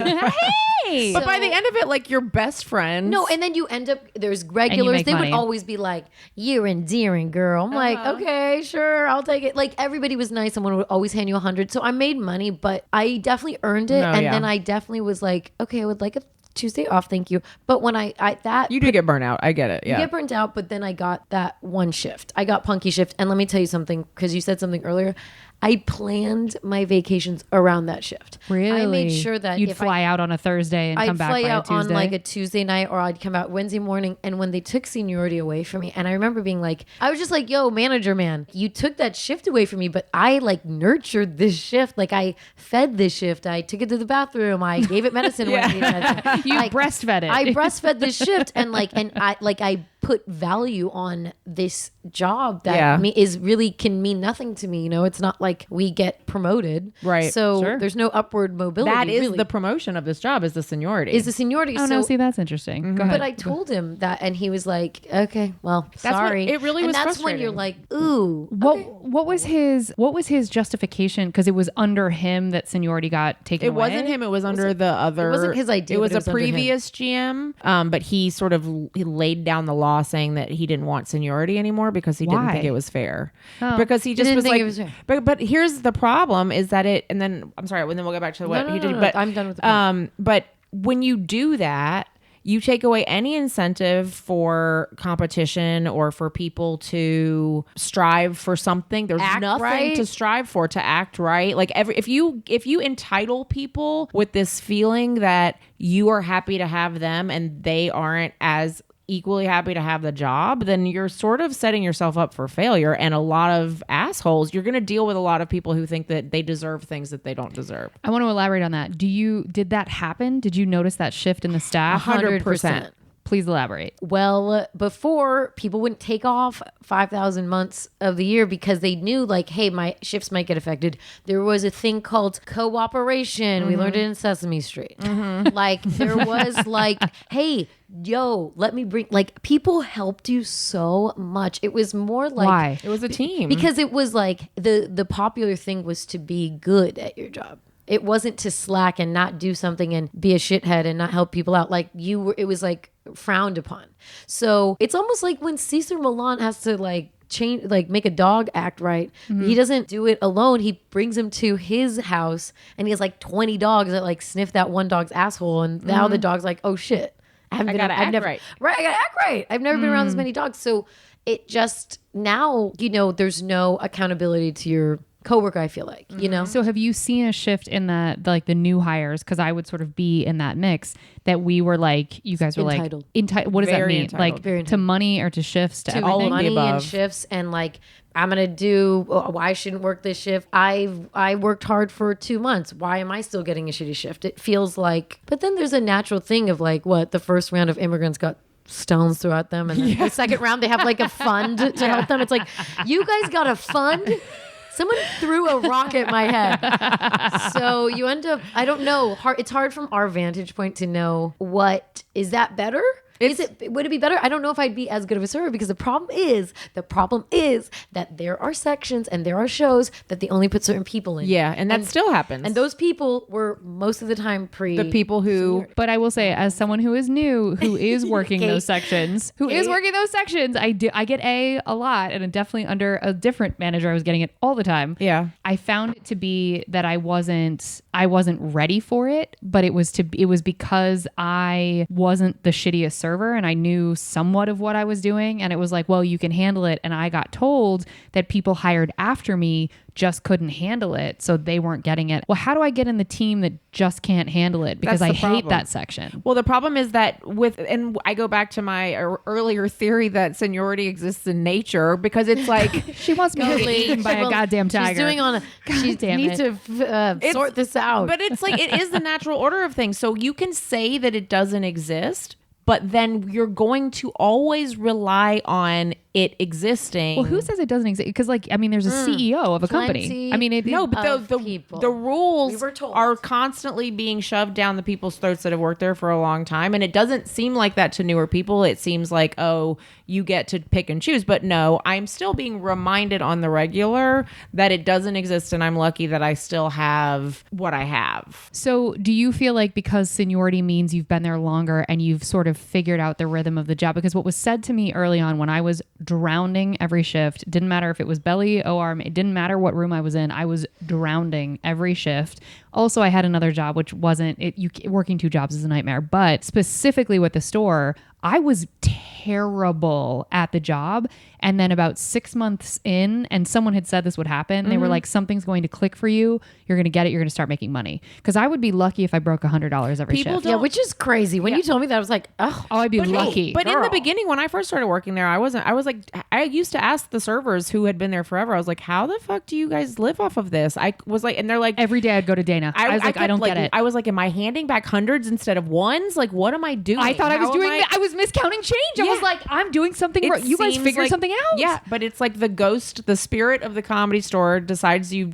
Hey. But by the end of it, like your best friends. No, and then you end up there's regulars. make They money. would always be like, "You're endearing, girl." I'm like, okay, sure, I'll take it. Like everybody was nice. Someone would always hand you 100. So I made money, but I definitely earned it. No, and yeah. then I definitely was like, okay, I would like a Tuesday off, thank you. But when I you do get burnt out. I get it. you Yeah. get burnt out, but then I got that one shift. I got punky shift. And let me tell you something, because you said something earlier. I planned my vacations around that shift. Really? I made sure that you'd if fly out on a Thursday and I'd come back fly by out a Tuesday. on like a Tuesday night, or I'd come out Wednesday morning. And when they took seniority away from me, and I remember being like, I was just like, yo, manager man, you took that shift away from me, but I like nurtured this shift. Like I fed this shift. I took it to the bathroom. I gave it medicine when it needed medicine. You Like, breastfed it. I breastfed this shift, and I put value on this job that Yeah. is really can mean nothing to me. It's not like we get promoted, Right. So Sure. there's no upward mobility. That is really. the promotion of this job is the seniority. Is the seniority. oh so, no, see that's interesting. Go ahead. but I told him that, and he was like, "Okay, well, what- sorry." it really and was that's when you're frustrating. like, "Ooh, What was his justification? Because it was under him that seniority got taken It away. wasn't him. It was under the other. wasn't his idea, It was but it was a under him. previous GM. But he sort of he laid down the law saying that he didn't want seniority anymore because he didn't Why? think it was fair. Oh. Because he just didn't was think like, it was fair. but here's the problem is that it, and then I'm sorry, and then we'll go back to what No, he no, did. no, But I'm done with the but when you do that, you take away any incentive for competition or for people to strive for something. There's Act nothing right. to strive for, to act right. Like if you entitle people with this feeling that you are happy to have them and they aren't as equally happy to have the job, then you're sort of setting yourself up for failure. And a lot of assholes, you're going to deal with a lot of people who think that they deserve things that they don't deserve. I want to elaborate on that. Did that happen? Did you notice that shift in the staff? 100%. Please elaborate. Well, before people wouldn't take off 5,000 months of the year because they knew like, hey, my shifts might get affected. There was a thing called cooperation. We learned it in Sesame Street. Like there was like, hey, yo, let me bring, like people helped you so much. It was more like, Why? It was a team. because it was like the popular thing was to be good at your job. It wasn't to slack and not do something and be a shithead and not help people out. Like you were, it was like frowned upon. So it's almost like when Cesar Millan has to like change, like make a dog act right. He doesn't do it alone. He brings him to his house and he has like 20 dogs that like sniff that one dog's asshole. And now the dog's like, oh shit. I've gotta act never, right. Right, I gotta act right. I've never been around this many dogs. So it just, now, you know, there's no accountability to your coworker, I feel like, you know? So have you seen a shift in that, like the new hires? Because I would sort of be in that mix that we were like, you guys were Entitled. like, what does that Very mean? entitled. Like Very to money or to shifts, to To everything? all of the money and above. shifts and like, I'm gonna do, I shouldn't work this shift. I worked hard for 2 months. Why am I still getting a shitty shift? It feels like, but then there's a natural thing of like, what, the first round of immigrants got stones throughout them, and then the second round they have like a fund to help them. It's like, you guys got a fund? Someone threw a rock at my head. So you end up, I don't know. It's hard from our vantage point to know what, is that better? Would it be better? I don't know if I'd be as good of a server because the problem is that there are sections and there are shows that they only put certain people in. Yeah, and that still happens. And those people were most of the time the people who But I will say, as someone who is new, who is working those sections, I get a lot, and definitely under a different manager, I was getting it all the time. Yeah. I found it to be that I wasn't ready for it, but it was because I wasn't the shittiest server, and I knew somewhat of what I was doing, and it was like, well, you can handle it, and I got told that people hired after me just couldn't handle it, so they weren't getting it. Well, how do I get in the team that just can't handle it? Because That's I the hate problem. that section. Well, the problem is that and I go back to my earlier theory that seniority exists in nature, because it's like She wants me to get eaten by a Well, goddamn tiger. She's doing on a, she damn needs it. to sort this out. But it's like, it is the natural order of things. So you can say that it doesn't exist, but then you're going to always rely on it existing. Well, who says it doesn't exist? Because, like, I mean, there's a CEO of a company. Plenty I mean, it, No, but of the people. rules We were told. are constantly being shoved down the people's throats that have worked there for a long time. And it doesn't seem like that to newer people. It seems like, oh, you get to pick and choose. But no, I'm still being reminded on the regular that it doesn't exist. And I'm lucky that I still have what I have. So do you feel like because seniority means you've been there longer and you've sort of figured out the rhythm of the job? Because what was said to me early on when I was drowning every shift, didn't matter if it was belly, OR, it didn't matter what room I was in, I was drowning every shift. Also, I had another job, which wasn't, working 2 jobs is a nightmare, but specifically with the store, I was terrible at the job. And then about 6 months in, and someone had said this would happen. They were like, something's going to click for you. You're going to get it. You're going to start making money. Because I would be lucky if I broke $100 every People shift. don't- yeah, which is crazy. When you told me that, I was like, oh, I'd be lucky. But in the Girl. beginning, when I first started working there, I was like, I used to ask the servers who had been there forever. I was like, how the fuck do you guys live off of this? I was like, and they're like, Every day I'd go to Dana. I was like, I kept, don't get it. I was like, am I handing back hundreds instead of ones? Like, what am I doing? I thought I was How am doing. I was miscounting change. I Yeah. was like, I'm doing something. It Right. You guys seems figured like- something out. Yeah, but it's like the ghost, the spirit of the Comedy Store decides you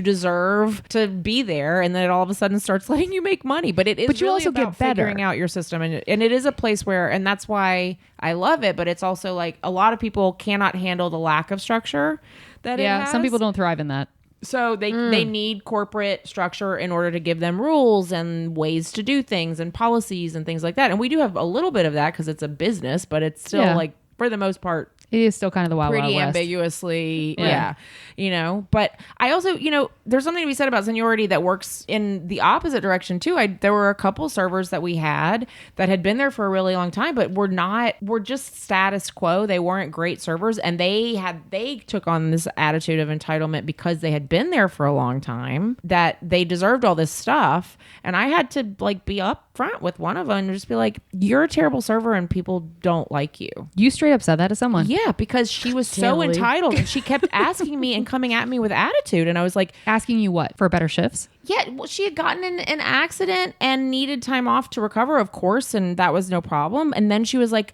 deserve to be there, and then it all of a sudden starts letting you make money. But it is. But you really also get about better. figuring out your system, and it is a place where, and that's why I love it. But it's also like a lot of people cannot handle the lack of structure that it Yeah. has. Some people don't thrive in that. So they need corporate structure in order to give them rules and ways to do things and policies and things like that. And we do have a little bit of that because it's a business, but it's still Yeah. like for the most part, It is still kind of the Wild pretty Wild West. ambiguously. Yeah. You know, but I also, you know, there's something to be said about seniority that works in the opposite direction too. There were a couple servers that we had that had been there for a really long time, but were just status quo. They weren't great servers, and they took on this attitude of entitlement because they had been there for a long time, that they deserved all this stuff. And I had to like be upfront with one of them and just be like, you're a terrible server and people don't like you. You straight up said that to someone. Yeah, because she was so Really? entitled and she kept asking me and coming at me with attitude. And I was like, Asking you what? For better shifts? yeah, well, she had gotten in an accident and needed time off to recover, of course, and that was no problem. And then she was like,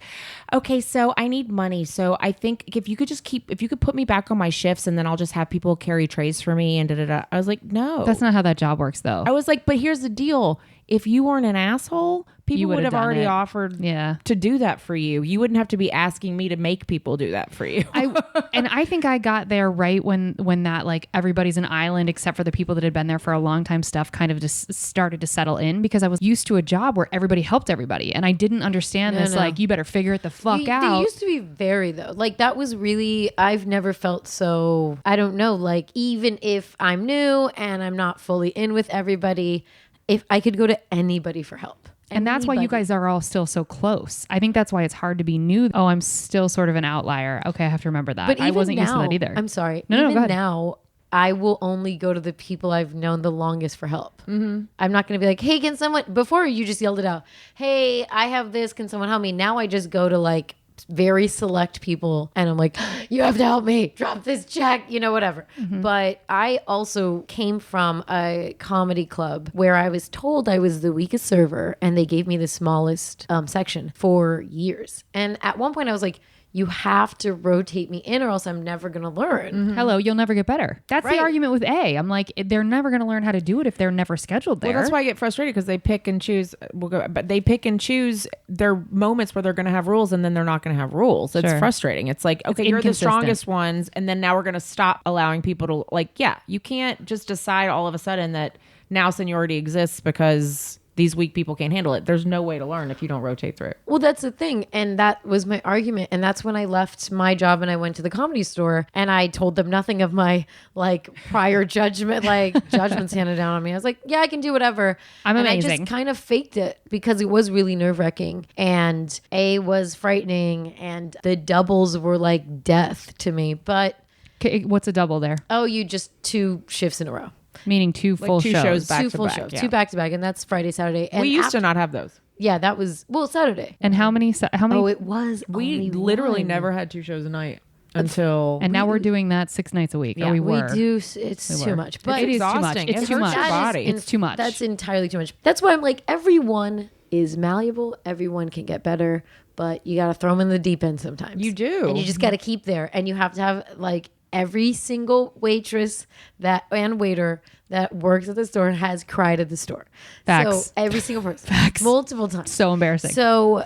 okay, so I need money. So I think if you could put me back on my shifts and then I'll just have people carry trays for me and da-da-da. I was like, no. That's not how that job works, though. I was like, but here's the deal. If you weren't an asshole, You people would would've have done already it. offered Yeah. to do that for you. You wouldn't have to be asking me to make people do that for you. I think I got there right when that like everybody's an island except for the people that had been there for a long time stuff kind of just started to settle in, because I was used to a job where everybody helped everybody, and I didn't understand this. no. Like, you better figure it the fuck They out. used to be very though. Like that was really, I've never felt so, I don't know, like even if I'm new and I'm not fully in with everybody, if I could go to anybody for help. And that's why you Anybody. guys are all still so close. I think that's why it's hard to be new. Oh, I'm still sort of an outlier. Okay, I have to remember that. But I even wasn't used to now- that either. I'm sorry. No, go even ahead. now, I will only go to the people I've known the longest for help. Mm-hmm. I'm not going to be like, hey, can someone, before you just yelled it out, hey, I have this, can someone help me? Now I just go to like very select people and I'm like, you have to help me, drop this check, you know, whatever. But I also came from a comedy club where I was told I was the weakest server and they gave me the smallest section for years. And at one point I was like, you have to rotate me in or else I'm never going to learn. Hello, you'll never get better. That's Right. the argument with A. I'm like, they're never going to learn how to do it if they're never scheduled there. Well, that's why I get frustrated because they pick and choose. But they pick and choose their moments where they're going to have rules, and then they're not going to have rules. It's Sure. frustrating. It's like, okay, you're the inconsistent. strongest ones, and then now we're going to stop allowing people to like. Yeah, you can't just decide all of a sudden that now seniority exists because these weak people can't handle it. There's no way to learn if you don't rotate through it. Well, that's the thing. And that was my argument. And that's when I left my job and I went to the Comedy Store and I told them nothing of my like prior judgment, like judgments handed down on me. I was like, yeah, I can do whatever. I'm and I amazing. just kind of faked it because it was really nerve wracking and A was frightening and the doubles were like death to me. But Okay, what's a double there? oh, you just 2 shifts in a row. Meaning two full two shows. shows back 2 to full back, shows, yeah. 2 back to back. And that's Friday, Saturday. And We used after- to not have those. Yeah, that was, well, Saturday. And how many? Oh, it was. We only literally one. never had 2 shows a night until. And now we're doing that 6 nights a week. Yeah. Or we We were. do. It's too were. much. But It is too much. exhausting. It's It too hurts much. your That is body. It's too much. That's entirely too much. That's why I'm like, everyone is malleable. Everyone can get better, but you got to throw them in the deep end sometimes. You do. And you just got to keep there. And you have to have like every single waitress that and waiter that works at the store has cried at the store. Facts. So every single person. Facts. Multiple times. So embarrassing. So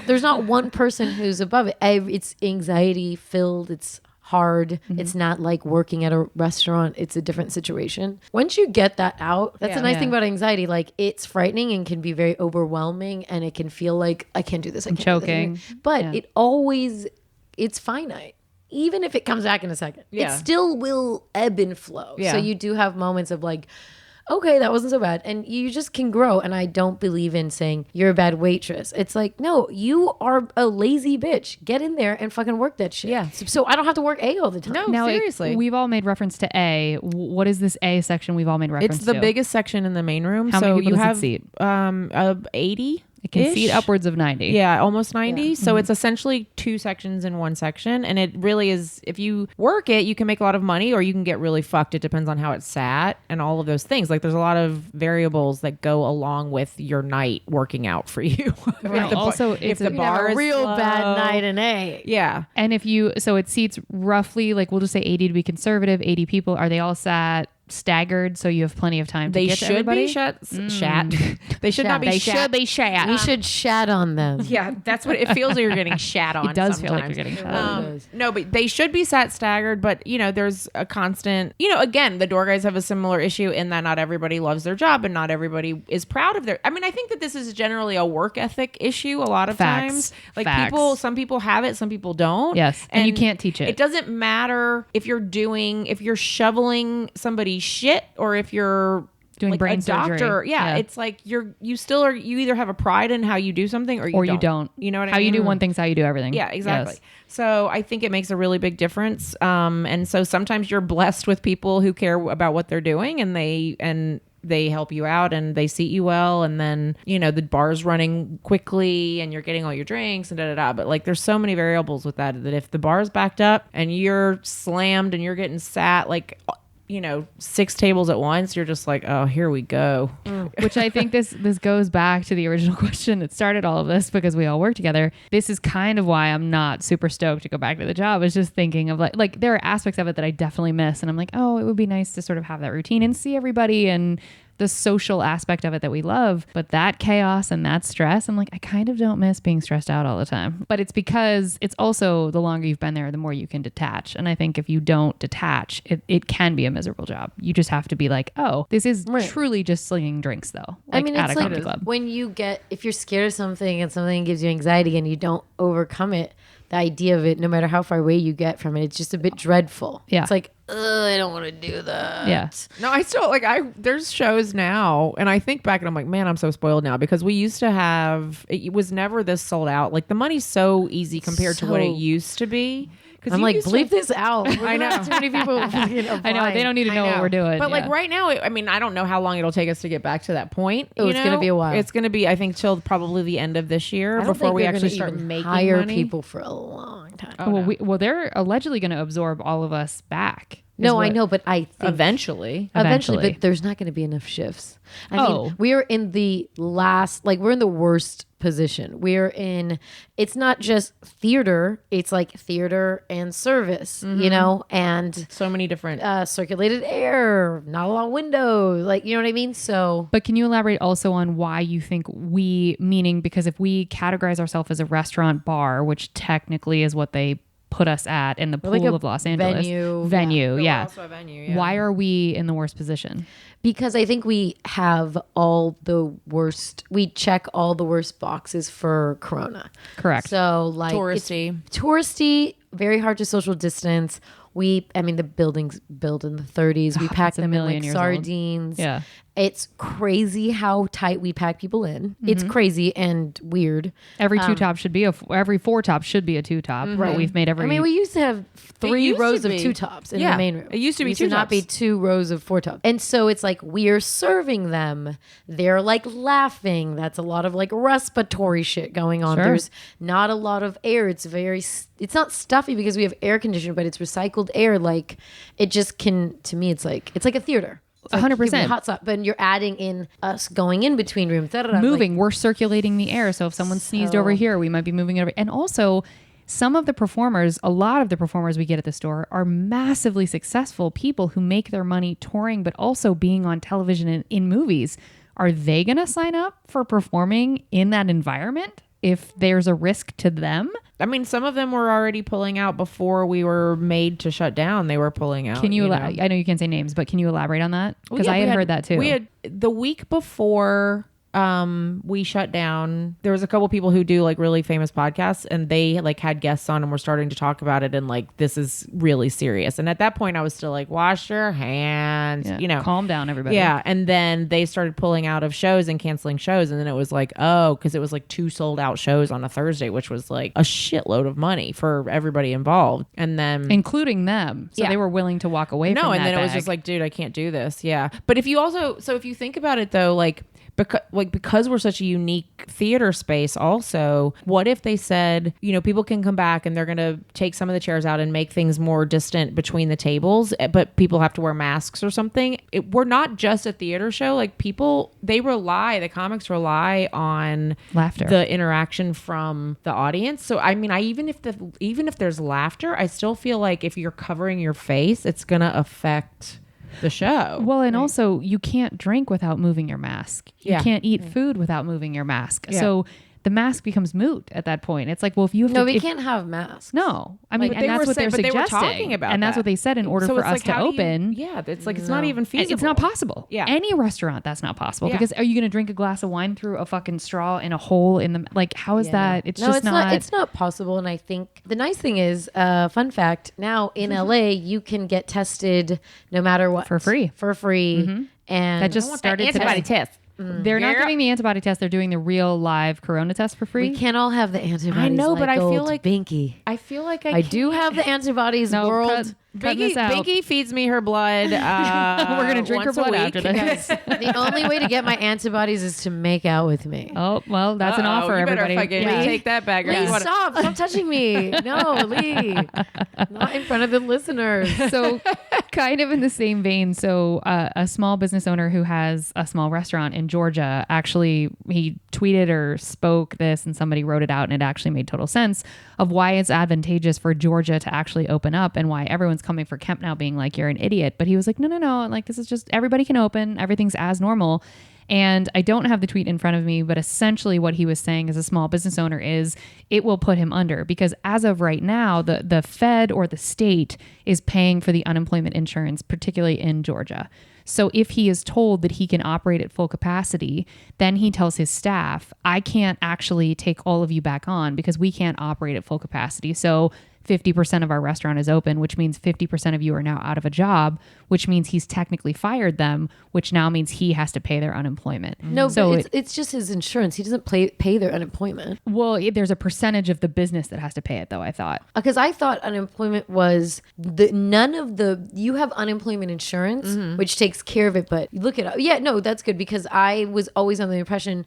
there's not one person who's above it. It's anxiety filled. It's hard. Mm-hmm. It's not like working at a restaurant. It's a different situation. Once you get that out, that's the nice Yeah. thing about anxiety. Like it's frightening and can be very overwhelming and it can feel like I can't do this. I can't do this. choking. But Yeah. it's finite. Even if it comes back in a second, Yeah. it still will ebb and flow. Yeah. So you do have moments of like, okay, that wasn't so bad. And you just can grow. And I don't believe in saying you're a bad waitress. It's like, no, you are a lazy bitch. Get in there and fucking work that shit. Yeah. So I don't have to work A all the time. No, now, seriously. we've all made reference to A. What is this A section we've all made reference It's to? the biggest section in the main room. How so many people you does it have seat? 80. It can seat upwards of 90. Yeah, almost 90. Yeah. So it's essentially 2 sections in one section. And it really is, if you work it, you can make a lot of money or you can get really fucked. It depends on how it's sat and all of those things. Like there's a lot of variables that go along with your night working out for you. Right. Also, if it's the a- You can have bar a is real slow. bad night in A. Yeah. And if you, so it seats roughly, like we'll just say 80 to be conservative, 80 people. Are they all sat staggered so you have plenty of time to They get to should everybody? be shat. They should not be They shat. should be shat. We should shat on them. Yeah, that's what it feels like. You're getting shat on. It does feel like sometimes. you're getting shat on. No, but they should be sat staggered. But there's a constant. Again, the door guys have a similar issue in that not everybody loves their job and not everybody is proud of their. I mean, I think that this is generally a work ethic issue. A lot of Facts. times, like Facts. some people have it, some people don't. Yes, and you can't teach it. It doesn't matter if you're shoveling somebody's shit or if you're Doing like brain a doctor. surgery. Yeah, Yeah. it's like you either have a pride in how you do something or you don't. You know what I mean? How you do one thing's how you do everything. Yeah, exactly. Yes. So I think it makes a really big difference. And so sometimes you're blessed with people who care about what they're doing and they help you out and they seat you well. And then, the bar's running quickly and you're getting all your drinks and da-da-da. But like, there's so many variables with that if the bar's backed up and you're slammed and you're getting sat like, 6 tables at once, you're just like, oh, here we go. Which I think this goes back to the original question that started all of this because we all work together. This is kind of why I'm not super stoked to go back to the job. Is just thinking of like there are aspects of it that I definitely miss, and I'm like, oh, it would be nice to sort of have that routine and see everybody and the social aspect of it that we love. But that chaos and that stress, I'm like, I kind of don't miss being stressed out all the time. But it's because it's also the longer you've been there, the more you can detach. And I think if you don't detach, it can be a miserable job. You just have to be like, oh, this is truly just slinging drinks though. I mean, at it's a like comedy club. when if you're scared of something and something gives you anxiety and you don't overcome it, the idea of it, no matter how far away you get from it, it's just a bit dreadful. Yeah. It's like, I don't want to do that. Yeah. No, I still there's shows now and I think back and I'm like, man, I'm so spoiled now because we used to have, it was never this sold out. Like the money's so easy compared to what it used to be. I'm like, bleep this out. I know. Too many people. I know they don't need to know what we're doing. But like Yeah. right now, I mean, I don't know how long it'll take us to get back to that point. Oh, it's gonna be a while. It's going to be, I think, till probably the end of this year I don't before think we they're actually gonna start even making hire money. people for a long time. Well, they're allegedly going to absorb all of us back. No, I know, but I think Eventually. Eventually. but there's not going to be enough shifts. I Oh. mean, we're in the we're in the worst position. It's not just theater, it's like theater and service, and So many different. circulated air, not a lot of windows, like, you know what I mean? So But can you elaborate also on why you think meaning because if we categorize ourselves as a restaurant bar, which technically is what they put us at in the pool like a of Los Angeles. venue, yeah. also a venue, yeah. Why are we in the worst position? because I think we have we check all the worst boxes for Corona. Correct. So like Touristy. it's touristy, very hard to social distance. The buildings built in the 30s. We pack It's a them in million like years old. sardines. Yeah. It's crazy how tight we pack people in. It's crazy and weird. Every two top should be every four top should be a two top. But we've made every. I mean, we used to have 3 used to rows of be. two tops in Yeah, the main room. it used to be two not be tops. 2 rows of 4 tops. And so it's like we're serving them. They're like laughing. That's a lot of like respiratory shit going on. Sure. There's not a lot of air. It's not stuffy because we have air conditioning, but it's recycled air. Like it just can, to me, it's like a theater. It's like 100%. hot spot, but you're adding in us going in between rooms. moving. We're circulating the air. So if someone sneezed over here, we might be moving it over. And also, a lot of the performers we get at the store are massively successful people who make their money touring, but also being on television and in movies. Are they going to sign up for performing in that environment if there's a risk to them? I mean, some of them were already pulling out before we were made to shut down. They were pulling out. Can you? know? I know you can't say names, but can you elaborate on that? Because Well, yeah, I had we heard that too. We had the week before we shut down. There was a couple people who do like really famous podcasts, and they like had guests on and were starting to talk about it, and like this is really serious. And at that point, I was still like, wash your hands, Yeah. Calm down, everybody. Yeah, and then they started pulling out of shows and canceling shows, and then it was like, oh, because it was like 2 sold out shows on a Thursday, which was like a shitload of money for everybody involved, and then including them. So Yeah. they were willing to walk away from that. and then it was bag. just like, dude, I can't do this. Yeah, but if you think about it though, like. Because we're such a unique theater space also, what if they said, people can come back and they're going to take some of the chairs out and make things more distant between the tables, but people have to wear masks or something. We're not just a theater show. Like the comics rely on laughter, the interaction from the audience. So, I mean, even if there's laughter, I still feel like if you're covering your face, it's going to affect the show. Well, and also you can't drink without moving your mask. You Yeah. can't eat food without moving your mask. Yeah. So the mask becomes moot at that point. It's like, well, if you have No, to, we if- can't have masks. No, I mean, But and they that's were what saying- they're but they were suggesting, talking about and that's that. what they said in order So for it's us like, to how do you- open. yeah, it's like it's not even feasible. It's not possible. Yeah. Any restaurant, that's not possible. Yeah. Because are you going to drink a glass of wine through a fucking straw in a hole in the, like, how is that? It's no, just it's not. It's not possible. And I think the nice thing is, fun fact: now in LA, you can get tested no matter what For free. For free, and That just started today. test. They're not Yeah. doing the antibody test. They're doing the real live corona test for free. we can't all have the antibodies. know, but I feel old like- Binky. I feel like I do have the antibodies. No, world. cutting this out. Binky feeds me her blood. We're gonna drink her once a blood week. after this. The only way to get my antibodies is to make out with me. Oh well, that's an Uh-oh, offer, you better everybody. fucking Yeah. take that back. Lee, You wanna- stop touching me. No, Lee. Not in front of the listeners. So kind of in the same vein, so a small business owner who has a small restaurant in Georgia, actually he tweeted or spoke this and somebody wrote it out and it actually made total sense of why it's advantageous for Georgia to actually open up and why everyone's coming for Kemp now being like, you're an idiot. But he was like, no, like this is just, everybody can open, everything's as normal. And I don't have the tweet in front of me, but essentially what he was saying as a small business owner is it will put him under because as of right now, the Fed or the state is paying for the unemployment insurance, particularly in Georgia. So if he is told that he can operate at full capacity, then he tells his staff, I can't actually take all of you back on because we can't operate at full capacity. So 50% of our restaurant is open, which means 50% of you are now out of a job, which means he's technically fired them, which now means he has to pay their unemployment. No, so but it's just his insurance. He doesn't pay their unemployment. there's a percentage of the business that has to pay it, though, I thought. Because I thought unemployment was you have unemployment insurance, which takes care of it, but you look it up. Yeah, no, that's good because I was always under the impression,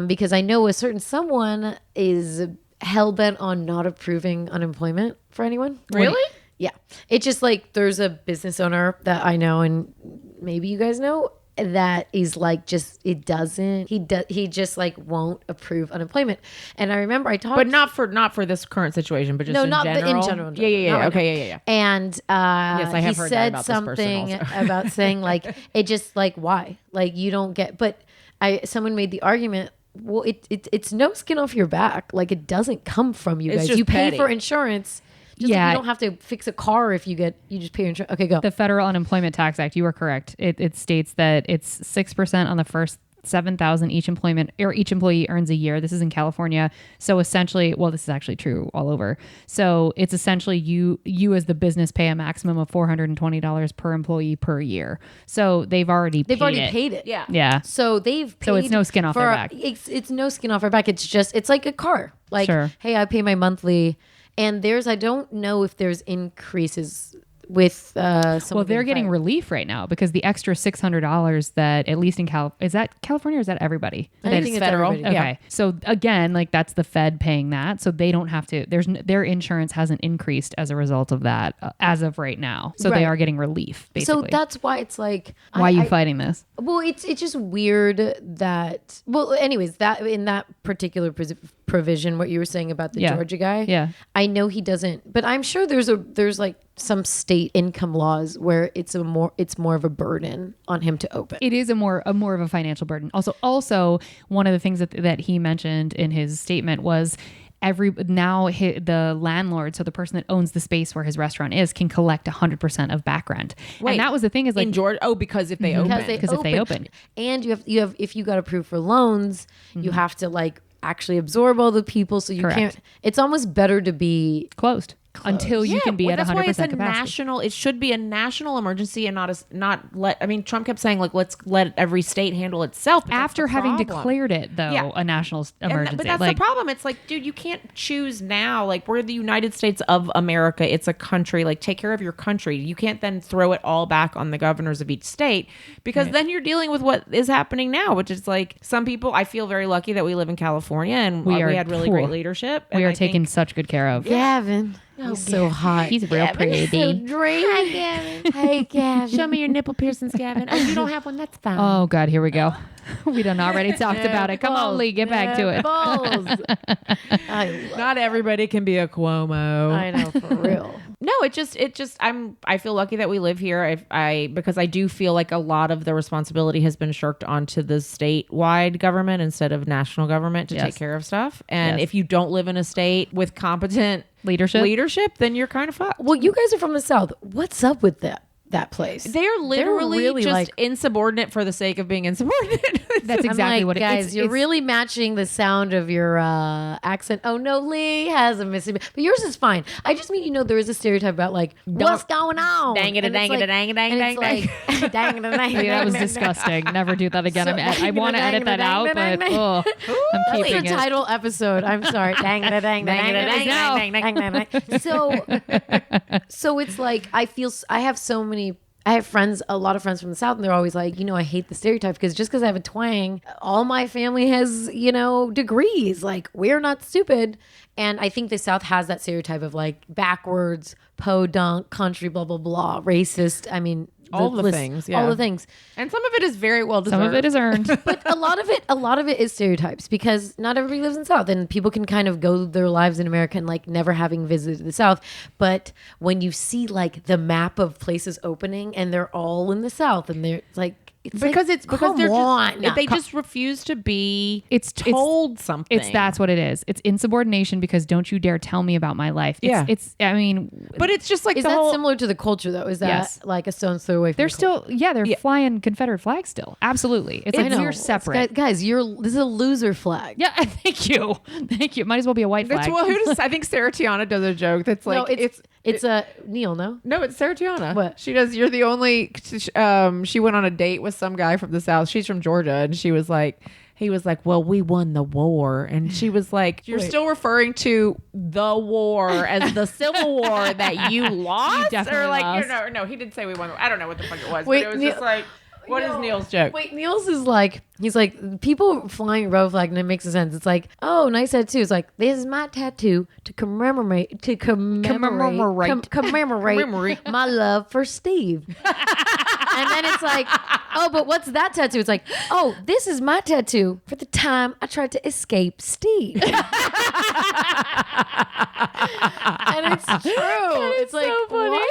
because I know someone is hell bent on not approving unemployment for anyone. Really? Yeah. It's just like there's a business owner that I know and maybe you guys know that is like he just like won't approve unemployment. And I remember I talked But not for this current situation, but just No, in not general. in general. Yeah. Not right Okay, now. yeah. And I have he heard that said about this person something also. about saying like it just like why like you don't get. But someone made the argument. Well, it's no skin off your back. Like it doesn't come from you It's guys. just You pay petty. for insurance. Just Yeah. like you don't have to fix a car if you just pay your insurance. Okay, go. The Federal Unemployment Tax Act, you were correct. It states that it's 6% on the first 7,000 each employee earns a year. This is in California. So essentially, well, this is actually true all over. So it's essentially you as the business pay a maximum of $420 per employee per year. So they've already paid it. Yeah. Yeah. So they've paid So it's no skin off their back. It's no skin off their back. It's like a car. Like, Sure. hey, I pay my monthly, and I don't know if there's increases with Well, they're getting relief right now because the extra $600 that at least in is that California or is that everybody? I That think is it's federal. everybody. Okay. So again, like that's the Fed paying that. So they don't have to, their insurance hasn't increased as a result of that as of right now. So Right. they are getting relief So basically. that's why it's like why are you fighting this? Well, it's just weird that. Well, anyways, that in that particular provision, what you were saying about the Yeah. Georgia guy, Yeah. I know he doesn't, but I'm sure there's like some state income laws where it's more of a burden on him to open. It is a more of a financial burden. Also one of the things that he mentioned in his statement was the landlord, so the person that owns the space where his restaurant is, can collect 100% of back rent. Wait, and that was the thing is like in Georgia. Oh, because if they open. Because if they open. And you have if you got approved for loans, you have to like actually absorb all the people, so you Correct. can't. It's almost better to be closed until you can be well, at that's 100% why it's a capacity. national. It should be a national emergency and not let. I mean, Trump kept saying like let's let every state handle itself. But that's After the having problem. declared it though Yeah. a national emergency. But that's like, the problem. It's like, dude, you can't choose now. Like, we're the United States of America. It's a country. Like, take care of your country. You can't then throw it all back on the governors of each state because then you're dealing with what is happening now, which is like some people. I feel very lucky that we live in California and we are had really cool. great leadership. we and are I taken think- such good care of. Gavin. He's so hot. He's real pretty. Hi, Gavin. Hey, Gavin. Show me your nipple piercings, Gavin. Oh, you don't have one? That's fine. Oh God, here we go. We done already talked about it. Come on, Lee, get back to it. Not everybody can be a Cuomo. I know, for real. No, it just I feel lucky that we live here. Because I do feel like a lot of the responsibility has been shirked onto the statewide government instead of national government to take care of stuff. And Yes. if you don't live in a state with competent leadership, then you're kind of fucked. Well, you guys are from the South. What's up with that place? They're literally really just like- insubordinate for the sake of being insubordinate. That's I'm exactly like, what it guys, is. you're really matching the sound of your accent. Oh no, Lee has a missing, but yours is fine. I just mean, there is a stereotype about like what's going on. Dang it, And dang it's it, dang it, dang and it, it's dang it. like, dang it, dang it, Yeah, that was dang it. disgusting. Never do that again. So- I want to edit that out, but I'm That's keeping the it. title episode. I'm sorry. Dang it, dang it, dang it, Dang it, dang it, dang it. So it's like I have friends, a lot of friends from the South, and they're always like, I hate the stereotype because just because I have a twang, all my family has, degrees. Like, we're not stupid. And I think the South has that stereotype of like backwards, podunk, country, blah, blah, blah, racist. I mean, All the things, yeah. All the things. And some of it is very well deserved. Some of it is earned. But a lot of it is stereotypes because not everybody lives in the South, and people can kind of go their lives in America and like never having visited the South. But when you see like the map of places opening and they're all in the South, and they're like, because come they're on. just they just refuse to be It's told something. That's what it is. It's insubordination because don't you dare tell me about my life. I mean, but it's just like Is the that whole similar to the culture though? Is that Yes. like a stone's throw away from they're the culture? still, they're flying Confederate flags still. Absolutely. It's I like know. we're separate. Guys, this is a loser flag. Yeah, thank you. Thank you. Might as well be a white That's flag. well, who does I think Sarah Tiana does a joke that's like No, it's a Neil, no? No, it's Sarah Tiana. What? She does. You're the only. She went on a date with some guy from the South. She's from Georgia, and he was like, "Well, we won the war," and she was like, "You're still referring to the war as the Civil War that you lost, definitely or like lost. no, he did say we won. I don't know what the fuck it was, Wait, but it was Neil- just like, what is Neil's joke? Wait, Niels is like, he's like, people flying rebel flag, and it makes sense. It's like, oh, nice tattoo. It's like, this is my tattoo to commemorate my love for Steve. And then it's like, oh, but what's that tattoo? It's like, oh, this is my tattoo for the time I tried to escape Steve. And it's true. It's like, so funny. what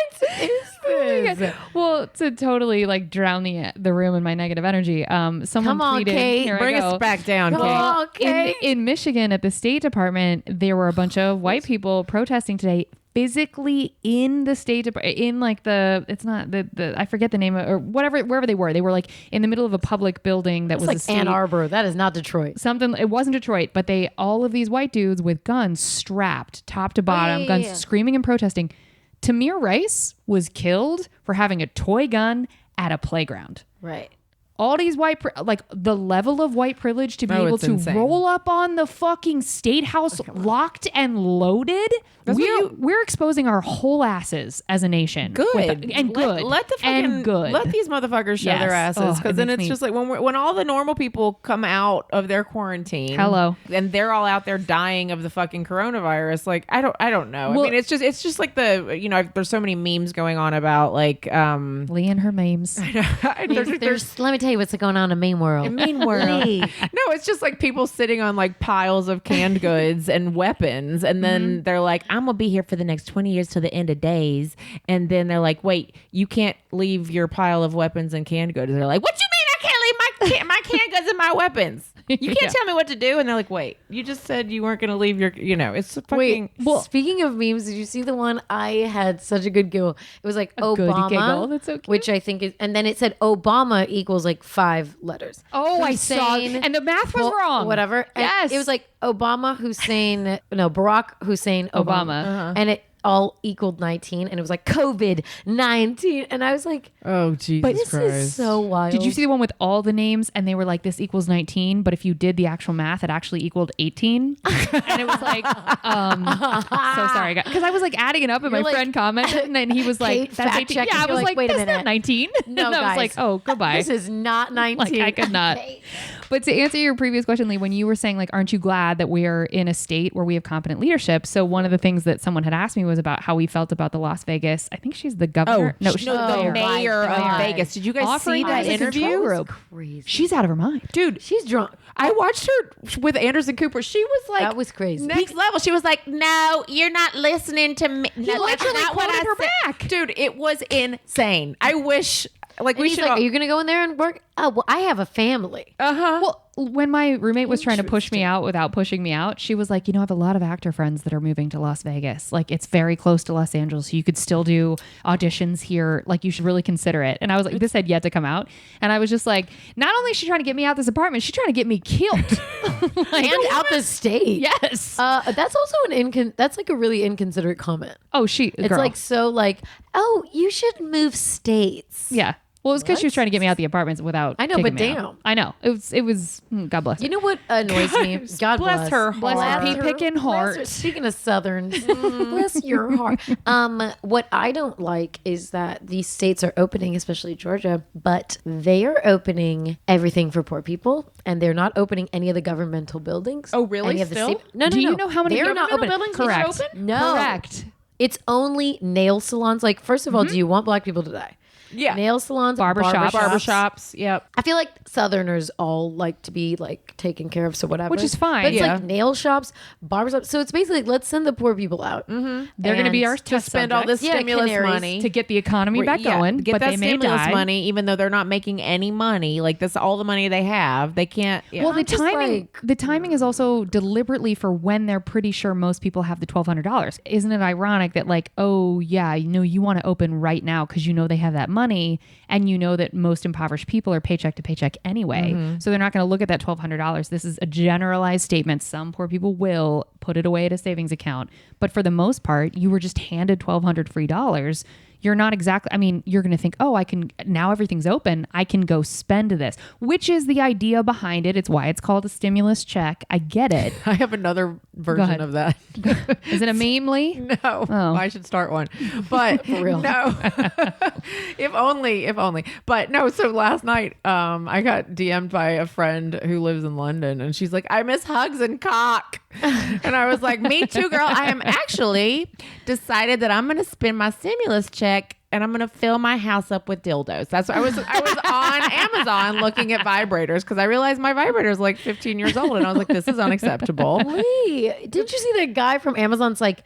is this? Well, to totally like drown the room in my negative energy, someone Come on, tweeted, Kate. here I Bring go. us back down, Come Kate. on, Kate. In Michigan at the State Department, there were a bunch of white people protesting today physically in the State Department, in like it's not the I forget the name of, or whatever, wherever they were. They were like in the middle of a public building that It's was like a state, Ann Arbor. That is not Detroit. something. It wasn't Detroit, but all of these white dudes with guns strapped top to bottom, guns yeah. screaming and protesting. Tamir Rice was killed for having a toy gun at a playground. Right. All these like the level of white privilege to be Oh, able it's to insane. roll up on the fucking state house locked and loaded. We're exposing our whole asses as a nation. Good and good. Let the fucking and good. Let these motherfuckers show Yes. their asses, Oh, because it then makes it's me- just like when all the normal people come out of their quarantine. Hello. And they're all out there dying of the fucking coronavirus. Like I don't know. Well- I mean, it's just like there's so many memes going on about like Lee and her memes. There's, let me tell you what's going on in Mean World. Mean World. Lee. No, it's just like people sitting on like piles of canned goods and weapons, and then they're like, "I'm gonna be here for the next 20 years till the end of days," and then they're like, "Wait, you can't leave your pile of weapons and canned goods." And they're like, "What you mean I can't leave my canned goods and my weapons? You can't Yeah. tell me what to do." And they're like, "Wait, you just said you weren't gonna leave your, it's a fucking." Wait, speaking of memes, did you see the one? I had such a good giggle. It was like good Obama, giggle. That's so cute. which I think is, and then it said Obama equals like 5 letters. Oh, I saw, Hussein, and the math was well, wrong. Whatever. And Yes. it was like Obama, Hussein, no, Barack Hussein, Obama. and it all equaled 19, and it was like COVID-19, and I was like, Oh Jesus this is so wild. Did you see the one with all the names and they were like, this equals 19, but if you did the actual math, it actually equaled 18? And it was like, so sorry, guys. Because I was like adding it up and You're my like- friend commented and then he was like, Kate that's fact 18. checking. Yeah, I You're was like, like, wait a that's minute. not 19. No, and I was guys. like, oh, goodbye. This is not 19. Like, I could not. But to answer your previous question, Lee, when you were saying like, aren't you glad that we are in a state where we have competent leadership? So one of the things that someone had asked me was about how we felt about the Las Vegas. I think she's the governor. no, she's the the mayor of God. Vegas. Did you guys Offering see that us a control interview? group. Crazy. She's out of her mind. Dude, She's drunk. I watched her with Anderson Cooper. She was like, That was crazy. next level. She was like, no, you're not listening to me. No, that's literally not what quoted I her said. back. Dude, it was insane. I wish, like, And we he's should like, all. are you going to go in there and work? Oh, well, I have a family. Well, when my roommate was trying to push me out without pushing me out, she was like, I have a lot of actor friends that are moving to Las Vegas. Like, it's very close to Los Angeles. So you could still do auditions here. Like, you should really consider it. And I was like, this had yet to come out. And I was just like, not only is she trying to get me out this apartment, she's trying to get me killed. And out the state. Yes. That's also that's like a really inconsiderate comment. Oh, It's girl. like so like, oh, you should move states. Yeah. Well, it's because she was trying to get me out the apartments without. I know, kicking but me out. damn. I know. It was. God bless her. You know what annoys me? God bless her Bless her heart. pea-picking Bless heart. her. Speaking of Southerns, bless your heart. What I don't like is that these states are opening, especially Georgia, but they are opening everything for poor people, and they're not opening any of the governmental buildings. Oh, really? Any of the Still? state- No, no, Do no. you know how many They're not governmental open. buildings are Correct. open? No. Correct. It's only nail salons. Like, first of all, do you want black people to die? Yeah. Nail salons, Barbershops. Barbershops. Yep. I feel like Southerners all like to be like taken care of, so whatever. Which is fine. But it's Yeah. like nail shops, barbershops. So it's basically let's send the poor people out. Mm-hmm. They're going to be our To test spend all this Yeah, stimulus canaries. money. to get the economy back going, Get but that they may stimulus die. money, even though they're not making any money. Like, that's all the money they have. They can't. Yeah. Well, the just timing is also deliberately for when they're pretty sure most people have the $1,200. Isn't it ironic that like, oh yeah, you want to open right now because you know they have that money and you know that most impoverished people are paycheck to paycheck anyway. So they're not going to look at that $1,200. This is a generalized statement. Some poor people will put it away at a savings account, but for the most part, you were just handed $1,200 free dollars. You're not exactly, I mean, you're going to think, oh, now everything's open. I can go spend this, which is the idea behind it. It's why it's called a stimulus check. I get it. I have another version ahead. of that. Is it a meme, Lee? No, Oh. I should start one. But For real. no, if only. But no. So last night, I got DM'd by a friend who lives in London, and she's like, "I miss hugs and cock," and I was like, "Me too, girl. I am actually decided that I'm going to spend my stimulus check." And I'm gonna fill my house up with dildos. That's what I was on Amazon looking at vibrators because I realized my vibrator is like 15 years old, and I was like, this is unacceptable. Wait, did you see that guy from Amazon's like,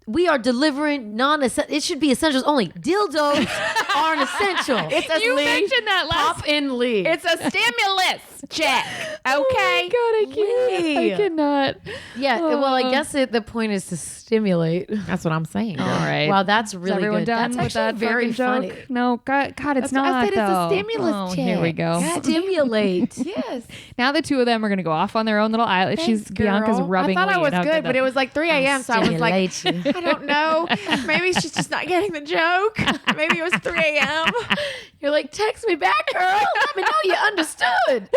we are delivering it should be essentials only. Dildos are an essential. It's a You mentioned that last. Pop in Lee. It's a stimulus check. Okay. Oh my God, I can't. Lee. I cannot. yeah. Well, I guess the point is to stimulate. That's what I'm saying. All right. Wow, that's Is really everyone good. done That's with actually that very fucking funny. joke? No, God, it's That's what not. I said. It's a though. stimulus Oh, check. Here we go. Stimulate. Yes. Now the two of them are going to go off on their own little island. Thanks, Bianca's girl. rubbing. I thought I Lee was and how good, but that- it was like 3 a.m. So I was like, Stimulate you. I don't know. Maybe she's just not getting the joke. Maybe it was 3 a.m. You're like, text me back, girl. Let me know you understood.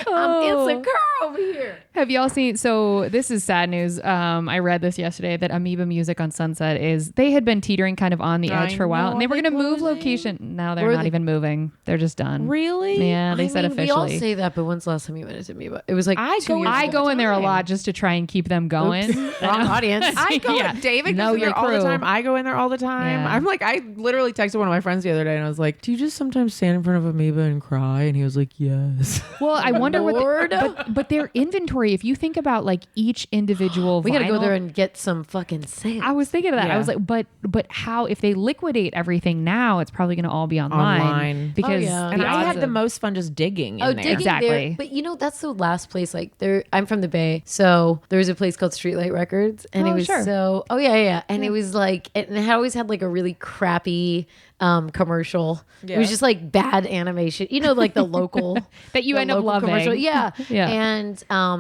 I'm insecure over here. Have y'all seen? So this is sad news. I read this yesterday that Amoeba Music on Sunset they had been teetering kind of on the edge I for a while, know. and they were Are going they to move closing? location. Now they're Were not they- even moving. They're just done. Really? Yeah, they said We all officially. say that, but when's the last time you went to Amoeba? It was like I 2 go- years I ago. go in there a time. lot just to try and keep them going. Wrong audience. I go. Yeah. David Know goes in your there all the crew. time. I go in there all the time. Yeah. I'm like, I literally texted one of my friends the other day, and I was like, "Do you just sometimes stand in front of Amoeba and cry?" And he was like, "Yes." Well, I wonder Lord. but their inventory. If you think about like each individual, We gotta go vinyl- there and get some fucking sales. I was thinking of that. Yeah. I was like, but how if they liquidate everything now, it's probably going to all be online, because yeah. And the I odds had the of- most fun just digging in there. digging Exactly. there. But that's the last place. Like there, I'm from the Bay, so there was a place called Streetlight Records, and Oh, it was sure. so. Oh yeah, and it was like, and it always had like a really crappy commercial. It was Yeah. just like bad animation. Like the local that you the end up local loving. commercial. Yeah, Yeah. And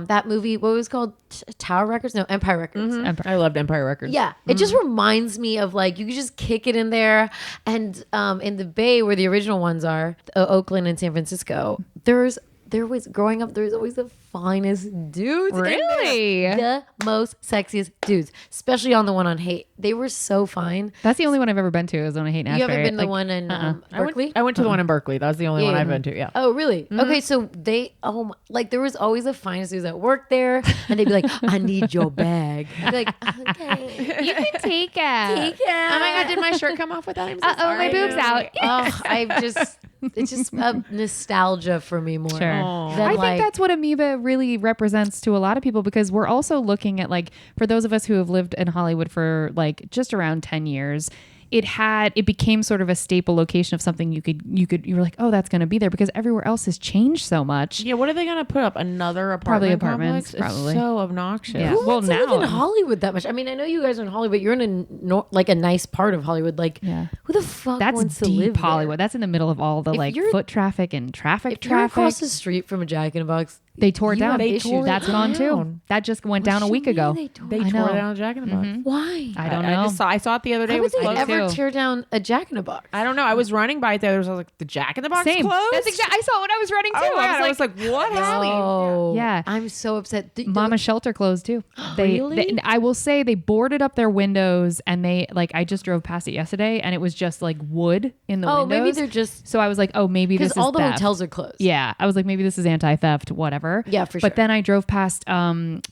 that movie, what was it called Tower Records? No, Empire Records. I loved Empire Records. Yeah, it just reminds me of like you could just kick it in there, and in the Bay where the original ones are, Oakland and San Francisco, there's there was growing up. There was always the finest dudes. in there. Really? The most sexiest dudes, especially on the one on Haight. They were so fine. That's the only one I've ever been to is on a Haight You haven't been to the Like, one in I went- Berkeley? I went to the one in Berkeley. That was the only one I've been to. Yeah. Oh, really? Okay, so they, like there was always the finest dudes that worked there, and they'd be like, "I need your bag." I'd be like, okay, you can take it. Oh my god, did my shirt come off with that? I'm so Uh-oh, my sorry. boob's out. Oh, it's just a nostalgia for me more. Sure. Aw. than, I like- think that's what Amoeba really represents to a lot of people because we're also looking at like for those of us who have lived in Hollywood for like just around 10 years, it became sort of a staple location of something you were like, oh, that's going to be there because everywhere else has changed so much. Yeah, what are they gonna put up? Another Probably apartment apartments, complex? probably. It's so obnoxious. Yeah. Who Well, wants to live in now- Hollywood that much? I mean, I know you guys are in Hollywood. You're in like a nice part of Hollywood. Like, Yeah. who the fuck That's wants to live deep Hollywood. there? That's in the middle of all the If like you're- foot traffic and traffic. If you're across the street from a Jack in the Box, They tore it you down. have issues. That's gone too. down. That just went down a What week you mean ago. they tore They I tore know. down Jack in the Box. Why? I don't know. I saw it the other day. Why It would was they closed. ever too. tear down a Jack in the Box? I don't know. I was running by it there. I was like, the Jack in the Box Same. closed? That's exactly. I saw it when I was running too. Oh my God, I was like, what happened? Oh, Yeah. I'm so upset. Mama Shelter closed too. Really? I will say they boarded up their windows and they like I just drove past it yesterday and it was just like wood in the Oh, windows. maybe they're just So I was like, oh, maybe this because is all the theft. hotels are closed. Yeah, I was like, maybe this is anti-theft, whatever. Yeah, for But sure. then I drove past,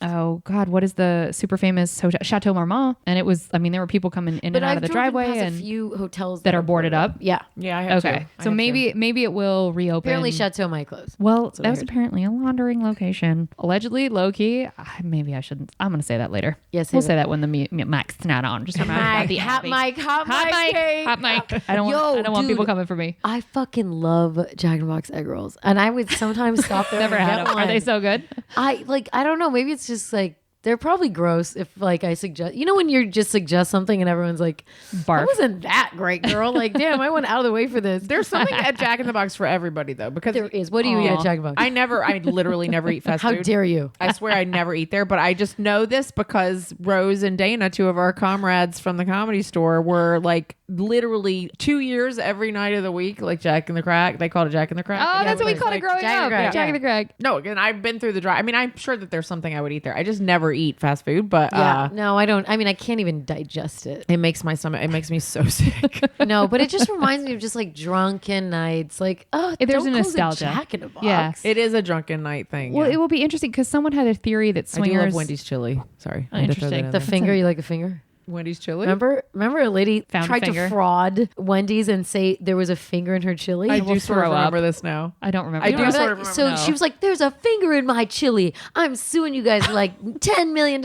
oh God, what is the super famous hotel, Chateau Marmont? And it was, I mean, there were people coming in but and out I've of the driven driveway past and a few hotels that are boarded up. Yeah, Yeah, I have Okay, to. I so have maybe it will reopen. apparently Chateau might close. Well, what that I was heard. apparently a laundering location. Allegedly, low key. Maybe I shouldn't. I'm going to say that later. Yes, we'll say that when the mic's not on. Just remember about the hot Abby. mic, hot Hot mic, mic, hot mic. I don't Yo, want dude. people coming for me. I fucking love Jack in the Box egg rolls, and I would sometimes stop there. Never and had get them. Are one. they so good? I don't know. Maybe it's just like they're probably gross if like I suggest. You know when you just suggest something and everyone's like, Barf. "That wasn't that great, girl." Like, damn, I went out of the way for this. There's something at Jack in the Box for everybody though, because There is. What do you eat Aw. at Jack in the Box? I literally never eat fast How food. dare you? I swear I never eat there, but I just know this because Rose and Dana, two of our comrades from the Comedy Store, were like literally 2 years every night of the week, like Jack in the Crack. They called it Jack in the Crack. Oh, And that's what we was called it like- growing Jack in the up. Crack, Jack in yeah. the Crack. No, and I've been through the drive. I mean, I'm sure that there's something I would eat there. I just never eat fast food, but Yeah. No, I don't. I mean, I can't even digest it. it makes my stomach. It makes me so sick. No, but it just reminds me of just like drunken nights. Like, oh, There's don't a close nostalgia. Jack in the Box. Yeah. It is a drunken night thing. Well, yeah. it will be interesting because someone had a theory that I do swingers. love Wendy's chili. Sorry, Oh, I had to throw that interesting. in The there. finger, you like a finger? Wendy's chili. Remember a lady Found a tried to finger. fraud Wendy's and say there was a finger in her chili. I will do sort of throw up. remember this now. I don't remember. I that. do Remember sort that? of remember So now. she was like, "There's a finger in my chili. I'm suing you guys for like $10 million."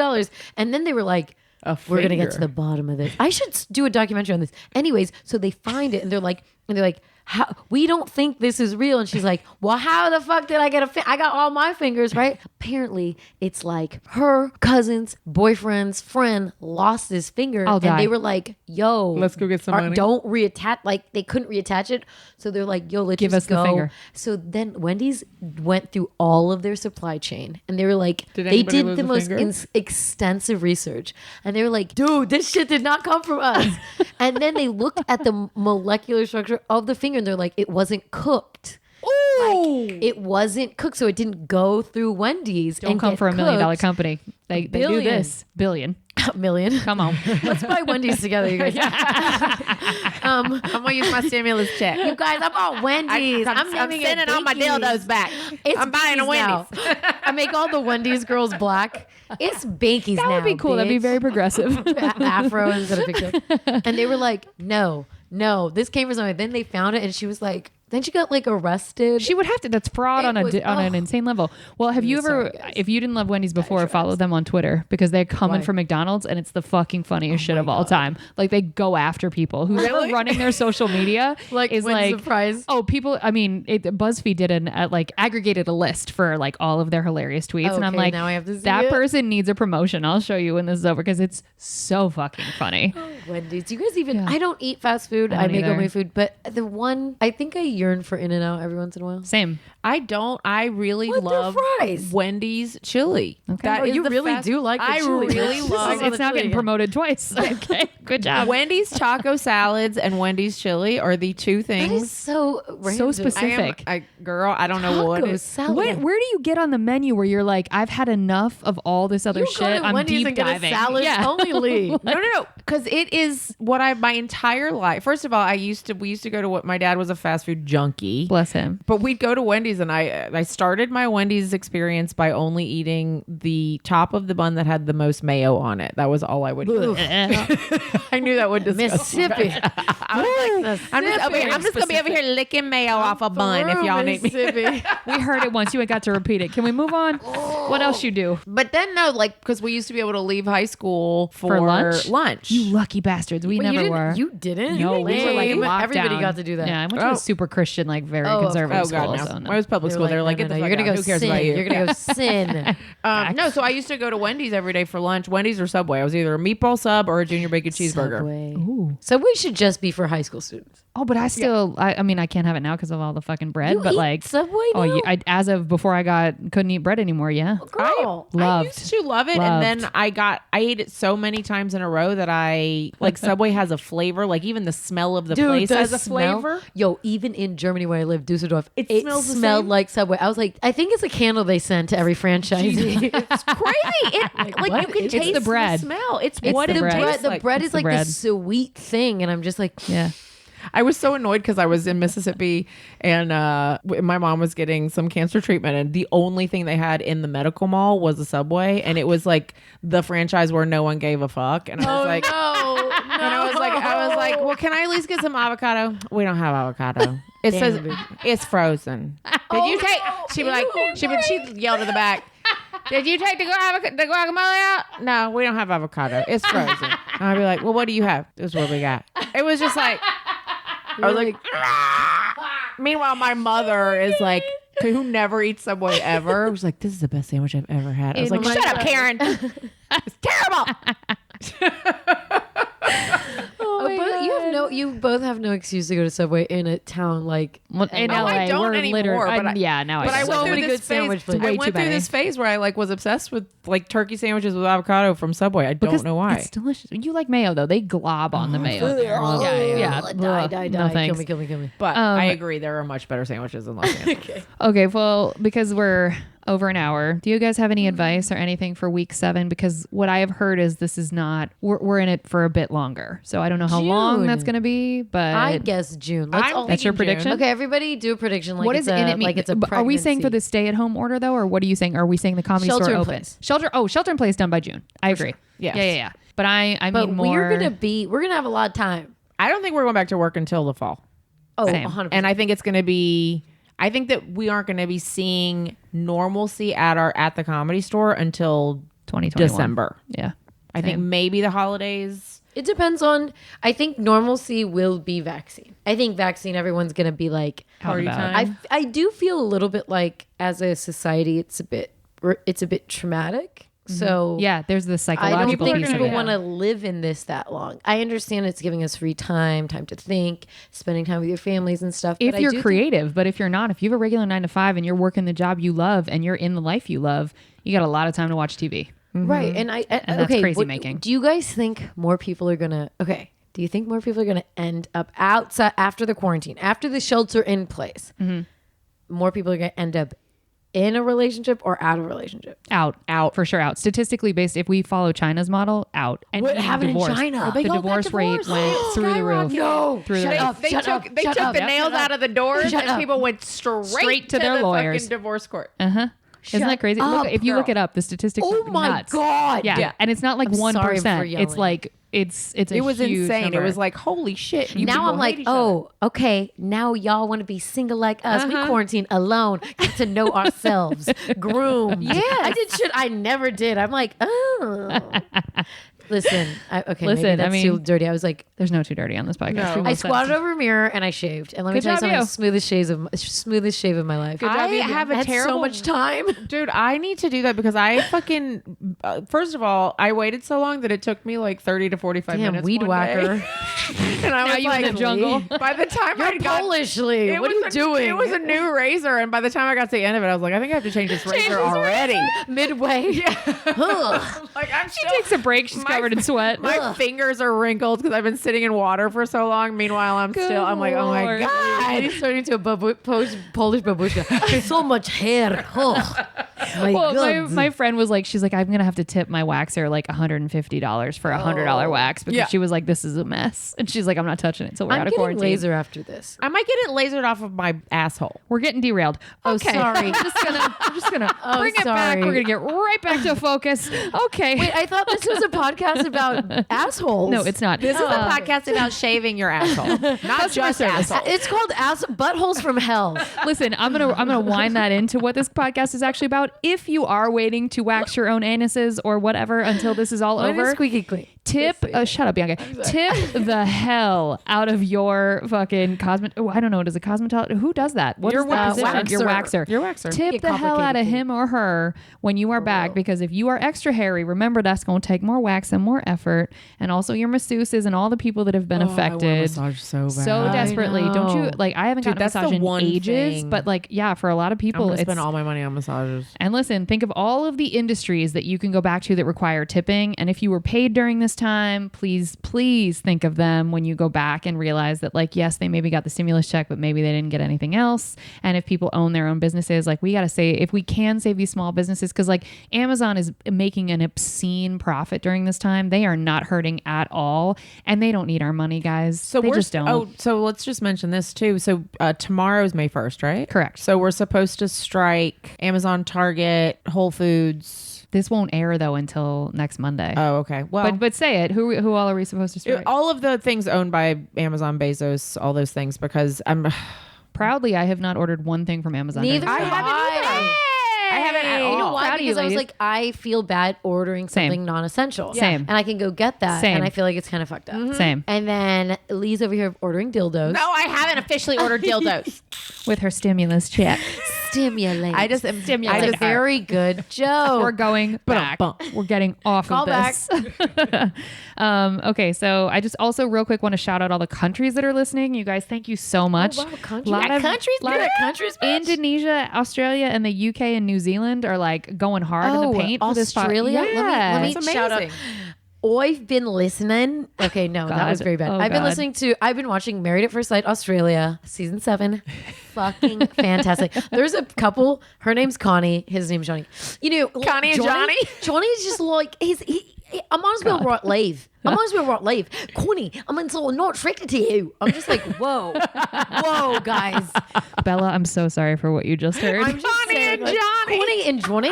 And then they were like, "We're gonna get to the bottom of this." I should do a documentary on this. Anyways, so they find it and they're like, how, we don't think this is real. And she's like, well, how the fuck did I get I got all my fingers, right? Apparently, it's like her cousin's boyfriend's friend lost his finger. I'll and die. they were like, yo, Let's go get some money. Don't reattach. Like, they couldn't reattach it. So they're like, yo, let's Give just us the go. finger. So then Wendy's went through all of their supply chain and they were like, Did they anybody did lose the a most finger? extensive research. And they were like, dude, this shit did not come from us. And then they looked at the molecular structure of the finger and they're like, it wasn't cooked. Ooh. It wasn't cooked, so it didn't go through Wendy's. Don't and come get for $1 million cooked. company. They do billion. this. Billion. $1 million. Come on. Let's buy Wendy's together, you guys. I'm gonna use my stimulus check. You guys, I'm on Wendy's. I'm naming it sending all my Binkies. dildos back. It's I'm buying a Binkies Wendy's. now. I make all the Wendy's girls black. It's Binkies That now. would be cool. That'd be bitch. very progressive. Afro instead of picture. And they were like, no, this came from somebody. Then they found it and she was like, then she got like arrested. She would have to. That's fraud It on was- an insane level. Well, have you ever, Sorry, guys. if you didn't love Wendy's before, follow them on Twitter because they're coming Why? for McDonald's and it's the fucking funniest shit of all time. Like they go after people who's ever running their social media. Like, is wins like the prize. Oh, people. I mean, BuzzFeed did like aggregated a list for like all of their hilarious tweets, and I'm Okay, like, now I have to see that it. person needs a promotion. I'll show you when this is over because it's so fucking funny. Wendy's. Do you guys even? Yeah. I don't eat fast food. I I don't make either. homemade food, but the one I think a year yearn for In-N-Out every once in a while. Same. I don't. I really What the love fries? Wendy's chili. Okay. That Oh, is you the really best- do like the I chili. really Yes. love It's now chili getting again. promoted twice. Okay, good job. Wendy's taco salads and Wendy's chili are the two That is things. so random. specific. Girl, I don't know what Taco it is. salad. Where do you get on the menu where you're like, I've had enough of all this other You shit? go to I'm Wendy's deep and get a diving. salad only. No, because it is what my entire life. First of all, we used to go to what my dad was a fast food junkie. Bless him. But we'd go to Wendy's, and I started my Wendy's experience by only eating the top of the bun that had the most mayo on it. That was all I would eat. I knew that would disgust me. Mississippi. I'm just gonna be over here licking mayo off a bun if y'all need me. Mississippi. We heard it once. You ain't got to repeat it. Can we move on? What else you do? But then no, like because we used to be able to leave high school for lunch? You lucky bastards. We Wait, never were. You didn't? No, we were like Lame. locked Everybody down. got to do that. Yeah, I went to Oh. a super Christian, like very Oh, of conservative Oh school. god, no. So no. I was public school. They're like, get the fuck you're gonna out. go Who cares sin. about you? You're gonna go sin. No, so I used to go to Wendy's every day for lunch. Wendy's or Subway. I was either a meatball sub or a junior bacon cheeseburger. Subway. Ooh. Subway should just be for high school students. Oh, but I still, I mean, I can't have it now because of all the fucking bread. You but eat like, Subway oh, now? as of before I couldn't eat bread anymore. Yeah. Girl. I Loved. used to love it, Loved. and then I ate it so many times in a row that I like Subway has a flavor. Like even the smell of the place the has a smell- flavor. Yo, even in Germany where I live, Dusseldorf, it smells the smelled same? like Subway. I was like, I think it's a candle they send to every franchisee. It's crazy. It like what? you can It's taste the bread. smell. It's It's what the it bread. tastes bread, the like. bread It's is the like bread. the sweet thing, and I'm just like, Yeah. I was so annoyed because I was in Mississippi and my mom was getting some cancer treatment, and the only thing they had in the medical mall was a Subway, and it was like the franchise where no one gave a fuck. And I was like, no, and I was like, well, can I at least get some avocado? We don't have avocado. It says it's frozen. Did you take? She'd be like, she yelled at the back. Did you take the guacamole out? No, we don't have avocado. It's frozen. And I'd be like, well, what do you have? This is what we got. It was just like, I was like, meanwhile, my mother is like, who never eats Subway ever, was like, this is the best sandwich I've ever had. I was like, shut up, Karen. It's terrible. you both have no excuse to go to Subway in a town like Well, in Oh, LA, I don't we're anymore, literally, but I- yeah, now But I do. went So through many this good phase. sandwich places. I Way went too through many. this phase where I like was obsessed with like turkey sandwiches with avocado from Subway. I don't know why. It's delicious. You like mayo though? They glob on the mayo. there. Yeah. Die, No thanks. kill me. But I agree, there are much better sandwiches in Los Angeles. Okay, well, because we're over an hour, do you guys have any advice or anything for week 7? Because what I have heard is this is not, we're in it for a bit longer. So I don't know how long June. that's going to be, but I guess June. that's your prediction? Okay, everybody do a prediction. Like what it's does in a, it mean? Like it's a Are we saying for pregnancy. the stay-at-home order though, or what are you saying? Are we saying the comedy Shelter store in opens? place. Shelter in place done by June. I agree. Yes. Yeah. But I But mean more. we're gonna have a lot of time. I don't think we're going back to work until the fall. Oh, Same. 100%. And I think it's going to be, I think that we aren't going to be seeing normalcy at the comedy store until 2021. December. Yeah. I think Same. maybe the holidays. It depends on. I think normalcy will be vaccine. I think vaccine. Everyone's gonna be like. Out Party and about. time. I do feel a little bit like as a society, it's a bit traumatic. So Yeah, there's the I psychological don't think piece of people it. want to live in this that long. I understand it's giving us free time to think, spending time with your families and stuff. If but I do you're think- creative, but if you're not, if you have a regular 9 to 5 and you're working the job you love and you're in the life you love, you got a lot of time to watch TV. right? And that's okay, crazy making. Do you guys think more people are gonna? Okay, do you think more people are gonna end up outside after the quarantine, after the shelter in place? Mm-hmm. More people are gonna end up in a relationship or out of a relationship. Out for sure. Out statistically based. If we follow China's model, out. And What even happened in divorce. China? The divorce rate went through the roof. No, Through the shut roof. up. They shut took up, they shut took up, the nails shut up. out of the doors Shut and up. people went straight to their the lawyers. fucking divorce court. Uh-huh. Isn't that crazy? up, Look, if you look girl. it up, the statistics Oh are my nuts. God. Yeah. Yeah. And it's not like I'm sorry for 1%. It's yelling. like it's a It was huge insane. number. It was like, holy shit. You Now people I'm like, hate each other. oh, okay. Now y'all want to be single like us. We quarantine alone, get to know ourselves, groom. Yeah, I did shit I never did. I'm like, oh, Listen, Listen, maybe that's I mean- too dirty. I was like, There's no too dirty on this podcast. No. We will I set- squatted over a mirror and I shaved. And let me Good tell you job, something, you. smoothest shave of my life. Good job, I you. have I a had terrible so much time. Dude, I need to do that because I fucking first of all, I waited so long that it took me like 30 to 45 Damn, minutes. weed one whacker. day. And I Now was you in like, the jungle. By the time I You're got Polish, Lee. it What are was you doing? It was a new razor, and by the time I got to the end of it, I was like, I think I have to change this razor already. Midway. Ugh. Like I'm She still, takes a break. She's My- covered in sweat. my fingers are wrinkled because I've been sitting in water for so long. Meanwhile, I'm like, oh my Lord. god. He's turning into a Polish babushka. So much hair. Oh, my Well, God. my friend was like, she's like, I'm gonna have to tip my waxer like $150 for a $100 wax because Yeah. she was like, this is a mess, and she's like, I'm not touching it until we're I'm out of getting quarantine. laser after this. I might get it lasered off of my asshole. We're getting derailed. Oh, Okay, sorry. I'm just gonna Oh, bring it back. sorry. We're gonna get right back to focus. Okay. Wait, I thought this was a podcast about assholes. no, it's not. This is a podcast about shaving your asshole, not just asshole. It's called buttholes from hell. Listen, I'm gonna wind that into what this podcast is actually about. If you are waiting to wax your own anuses or whatever until this is all Mine is over, squeaky clean. tip. Shut up, Bianca. Tip the hell out of your fucking Oh, I don't know. Does a cosmetologist? Who does that? What Your is that position? waxer. Your waxer. Your waxer. Tip Get the hell out of complicated. him or her when you are back, because if you are extra hairy, remember that's going to take more wax and more effort, and also your masseuses and all the people that have been affected. so So desperately, don't you know. like? I haven't Dude, gotten a that's the massage in one ages, thing. but like, yeah, for a lot of I'm people, gonna it's spend all my money on massages. and listen, think of all of the industries that you can go back to that require tipping. And if you were paid during this time, please think of them when you go back and realize that, like, yes, they maybe got the stimulus check, but maybe they didn't get anything else. And if people own their own businesses, like, we got to say, if we can save these small businesses, because like Amazon is making an obscene profit during this time. They are not hurting at all. And they don't need our money, guys. So they we're just don't. Oh, so let's just mention this too. So tomorrow is May 1st, right? Correct. So we're supposed to strike Amazon, Target, Whole Foods. This won't air though until next Monday. Oh, okay. Well, but say it. Who all are we supposed to strike? all of the things owned by Amazon, Bezos, all those things, because I'm. Proudly, I have not ordered one thing from Amazon. Neither during have this time. I. I haven't at You know all. why? Proud of you, Because I was ladies. like, I feel bad ordering Same. something non-essential. Same. And I can go get that. Same. And I feel like it's kind of fucked up. Same. And then Lee's over here ordering dildos. No, I haven't officially ordered dildos. With her stimulus check. Stimulate. I just am. Stimulate. I That's just a very good joke. We're going back. We're getting off Call of this. Okay, so I just also real quick want to shout out all the countries that are listening. You guys, thank you so much. wow, countries. Lot Yeah, of- countries? lot Good of- at countries, bitch. Indonesia, Australia, and the UK and New Zealand are like going hard in the paint for this pod- Australia? Yeah. Let me That's shout out. amazing. I've been listening. Okay, no, that was God. very bad. Oh, I've been God. I've been watching Married at First Sight Australia, season 7. Fucking fantastic. There's a couple. Her name's Connie. His name's Johnny. You know, Connie and Johnny? Johnny's just like, I might as well write leave. Connie, I'm so not attracted to you. I'm just like, whoa, guys. Bella, I'm so sorry for what you just heard. I'm just Connie saying, and like, Johnny. Connie and Johnny.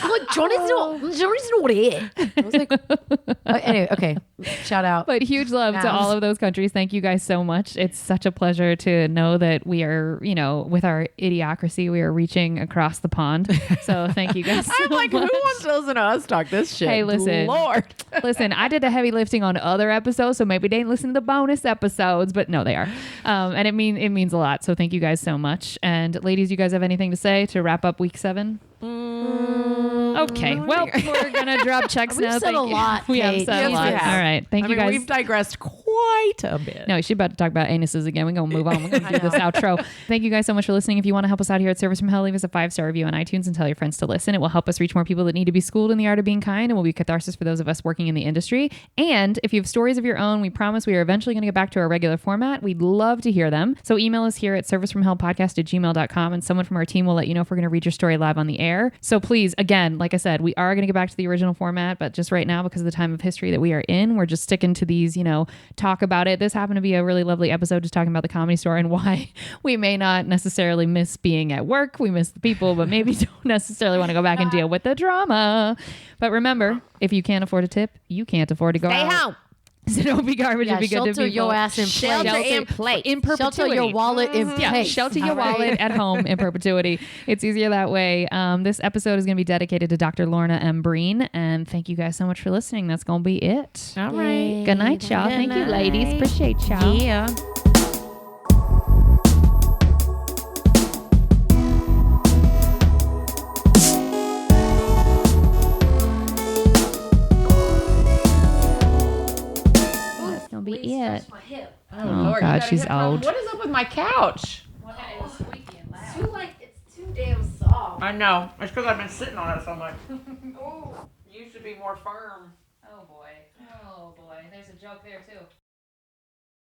I'm like, Johnny's not here. I was like, anyway, okay. Shout out. But huge love to all of those countries. Thank you guys so much. It's such a pleasure to know that we are, with our idiocracy, we are reaching across the pond. So thank you guys so I'm like, who much. wants to listen to us talk this shit? Hey, listen. Lord. Listen, I did the heavy lifting on other episodes, so maybe they didn't listen to the bonus episodes, but no, they are. And it means a lot. So thank you guys so much. And ladies, you guys have anything to say to wrap up week 7? Okay, well, we're gonna drop checks We've now. said Thank a you. lot, We have Kate. said a Yes, we lot. have. All right, thank you guys. We've digressed quite a bit. No, she's about to talk about anuses again. We're going to move on. We're going to do this outro. Thank you guys so much for listening. If you want to help us out here at Service from Hell, leave us a 5-star review on iTunes and tell your friends to listen. It will help us reach more people that need to be schooled in the art of being kind and will be catharsis for those of us working in the industry. And if you have stories of your own, we promise we are eventually going to get back to our regular format. We'd love to hear them. So email us here at servicefromhellpodcast@gmail.com and someone from our team will let you know if we're going to read your story live on the air. So please, again, like I said, we are going to get back to the original format, but just right now, because of the time of history that we are in, we're just sticking to these, talk about it. This happened to be a really lovely episode just talking about the Comedy Store and why we may not necessarily miss being at work. We miss the people, but maybe don't necessarily want to go back and deal with the drama. But remember, if you can't afford a tip, you can't afford to go Stay out. home. Zenobia Garbage Yeah, would be good to shelter people. your ass in place. Shelter in place. in perpetuity. Shelter your wallet in Yeah, place. shelter your all right? wallet at home in perpetuity. It's easier that way. This episode is going to be dedicated to Dr. Lorna M. Breen, and thank you guys so much for listening. That's going to be it. All right. Good night, y'all. Good Thank you, night. ladies. Appreciate y'all. Yeah. That's going to be it. My hip. Oh, Lord, God, you got a she's hip problem? old. What is up with my couch? It's too damn soft. I know. It's because I've been sitting on it so much. You should be more firm. Oh, boy. Oh, boy. There's a joke there, too.